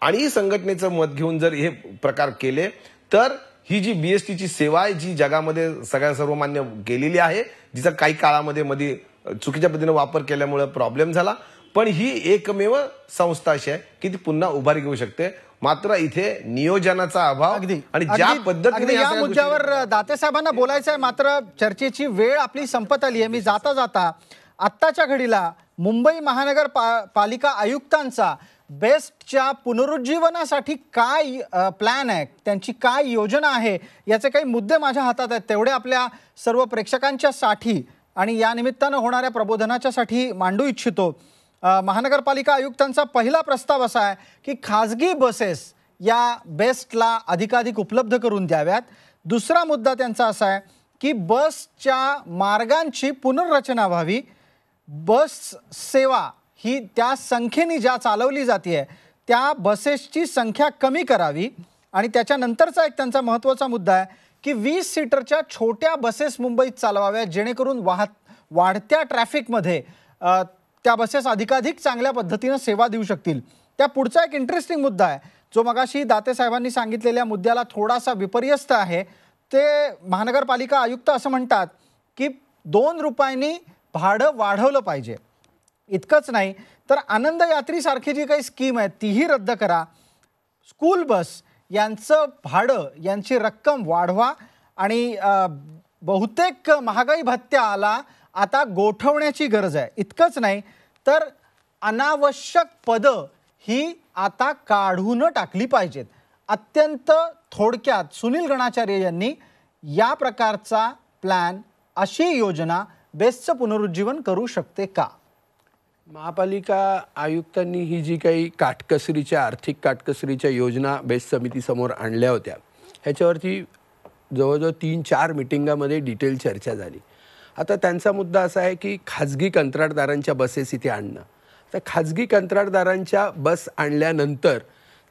आणि संघटनेचं मत घेऊन जर हे प्रकार केले तर ही जी BSTची सेवा आहे, जी जगामध्ये सगळ्या सर्वमान्य केलेली आहे, जिचा काही काळामध्ये मध्ये चुकीच्या पद्धतीने वापर केल्यामुळे प्रॉब्लेम झाला, पण ही एकमेव संस्था अशी आहे की ती पुन्हा उभारी घेऊ शकते. मात्र इथे नियोजनाचा अभाव आणि ज्या पद्धतीने या मुद्द्यावर दातेसाहेबांना बोलायचं आहे, मात्र चर्चेची वेळ आपली संपत आली आहे. मी जाता जाता आत्ताच्या घडीला मुंबई महानगर पालिका आयुक्तांचा बेस्टच्या पुनरुज्जीवनासाठी काय प्लॅन आहे, त्यांची काय योजना आहे, याचे काही मुद्दे माझ्या हातात आहेत, तेवढे आपल्या सर्व प्रेक्षकांच्या साठी आणि या निमित्तानं होणाऱ्या प्रबोधनाच्यासाठी मांडू इच्छितो. महानगरपालिका आयुक्तांचा पहिला प्रस्ताव असा आहे की खाजगी बसेस या बेस्टला अधिकाधिक उपलब्ध करून द्याव्यात. दुसरा मुद्दा त्यांचा असा आहे की बसच्या मार्गांची पुनर्रचना व्हावी. बस सेवा ही त्या संख्येने ज्या चालवली जाते त्या बसेसची संख्या कमी करावी. आणि त्याच्यानंतरचा एक त्यांचा महत्त्वाचा मुद्दा आहे की 20 सीटरच्या छोट्या बसेस मुंबईत चालवाव्यात, जेणेकरून वाढत्या ट्रॅफिकमध्ये त्या बसेस अधिकाधिक चांगल्या पद्धतीनं सेवा देऊ शकतील. त्या पुढचा एक इंटरेस्टिंग मुद्दा आहे जो मगाशी दाते साहेबांनी सांगितलेल्या मुद्द्याला थोडासा विपर्यस्त आहे. ते महानगरपालिका आयुक्त असं म्हणतात की 2 रुपयांनी भाडं वाढवलं पाहिजे. इतकंच नाही तर आनंद यात्रीसारखी जी काही स्कीम आहे तीही रद्द करा. स्कूल बस यांचं भाडं, यांची रक्कम वाढवा आणि बहुतेक महागाई भत्त्याला आता गोठवण्याची गरज आहे. इतकंच नाही तर अनावश्यक पदं ही आता काढून टाकली पाहिजेत. अत्यंत थोडक्यात सुनील गणाचार्य यांनी या प्रकारचा प्लॅन, अशी योजना बेस्टचं पुनरुज्जीवन करू शकते का? महापालिका आयुक्तांनी ही जी काही आर्थिक काटकसरीच्या योजना बेस्ट समितीसमोर आणल्या होत्या ह्याच्यावरती जवळजवळ 3-4 मिटिंगामध्ये डिटेल चर्चा झाली. आता त्यांचा मुद्दा असा आहे की खाजगी कंत्राटदारांच्या बसेस इथे आणणं. तर खाजगी कंत्राटदारांच्या बस आणल्यानंतर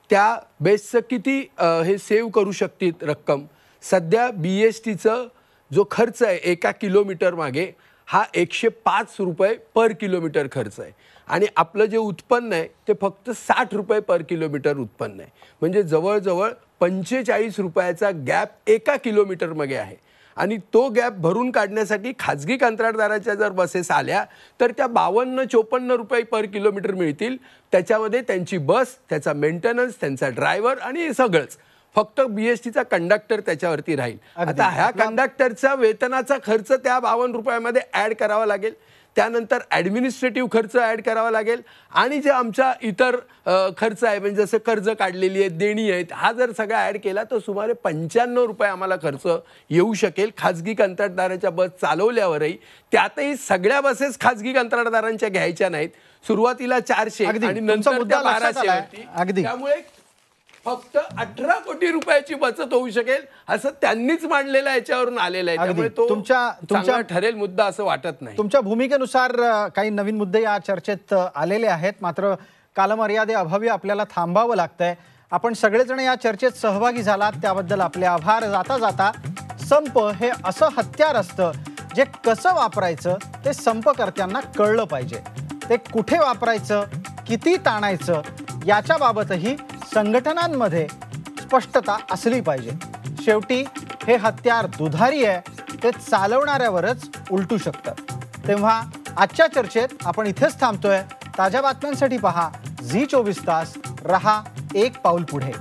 त्या बेस्टचं किती हे सेव्ह करू शकतील रक्कम. सध्या BSTचं जो खर्च आहे एका किलोमीटर मागे हा 105 रुपये पर किलोमीटर खर्च आहे आणि आपलं जे उत्पन्न आहे ते फक्त 60 रुपये पर किलोमीटर उत्पन्न आहे. म्हणजे जवळजवळ 45 रुपयाचा गॅप एका किलोमीटर मागे आहे. आणि तो गॅप भरून काढण्यासाठी खाजगी कंत्राटदाराच्या जर बसेस आल्या तर त्या 52-54 रुपये पर किलोमीटर मिळतील. त्याच्यामध्ये त्यांची बस, त्याचा मेंटेनन्स, त्यांचा ड्रायव्हर आणि हे सगळंच. फक्त BSTचा कंडक्टर त्याच्यावरती राहील. आता ह्या कंडक्टरचा वेतनाचा खर्च त्या 52 रुपयामध्ये ॲड करावा लागेल. त्यानंतर ॲडमिनिस्ट्रेटिव्ह खर्च ॲड करावा लागेल आणि जे आमचा इतर खर्च आहे म्हणजे जसं कर्ज काढलेली आहेत, देणी आहेत, हा जर सगळा ॲड केला तर सुमारे 95 रुपये आम्हाला खर्च येऊ शकेल खाजगी कंत्राटदाराच्या बस चालवल्यावरही. त्यातही सगळ्या बसेस खाजगी कंत्राटदारांच्या घ्यायच्या नाहीत. सुरुवातीला 400 आणि नंतर 1200. त्यामुळे फक्त 18 कोटी रुपयाची बचत होऊ शकेल असं त्यांनीच मांडलेलं याच्यावरून आलेलं आहे. त्यामुळे तो तुमचा ठरेल मुद्दा असं वाटत नाही. तुमच्या भूमिकेनुसार काही नवीन मुद्दे या चर्चेत आलेले आहेत, मात्र कालमर्यादेअभावी आपल्याला थांबावं लागतंय. आपण सगळेजण या चर्चेत सहभागी झालात त्याबद्दल आपले आभार. जाता जाता संप हे असं हत्यार असतं जे कसं वापरायचं ते संपकर्त्यांना कळलं पाहिजे. ते कुठे वापरायचं, किती ताणायचं याच्याबाबतही संघटनांमध्ये स्पष्टता असली पाहिजे. शेवटी हे हत्यार दुधारी आहे, ते चालवणाऱ्यावरच उलटू शकतं. तेव्हा आजच्या चर्चेत आपण इथेच थांबतोय. ताज्या बातम्यांसाठी पहा झी 24 तास. रहा एक पाऊल पुढे.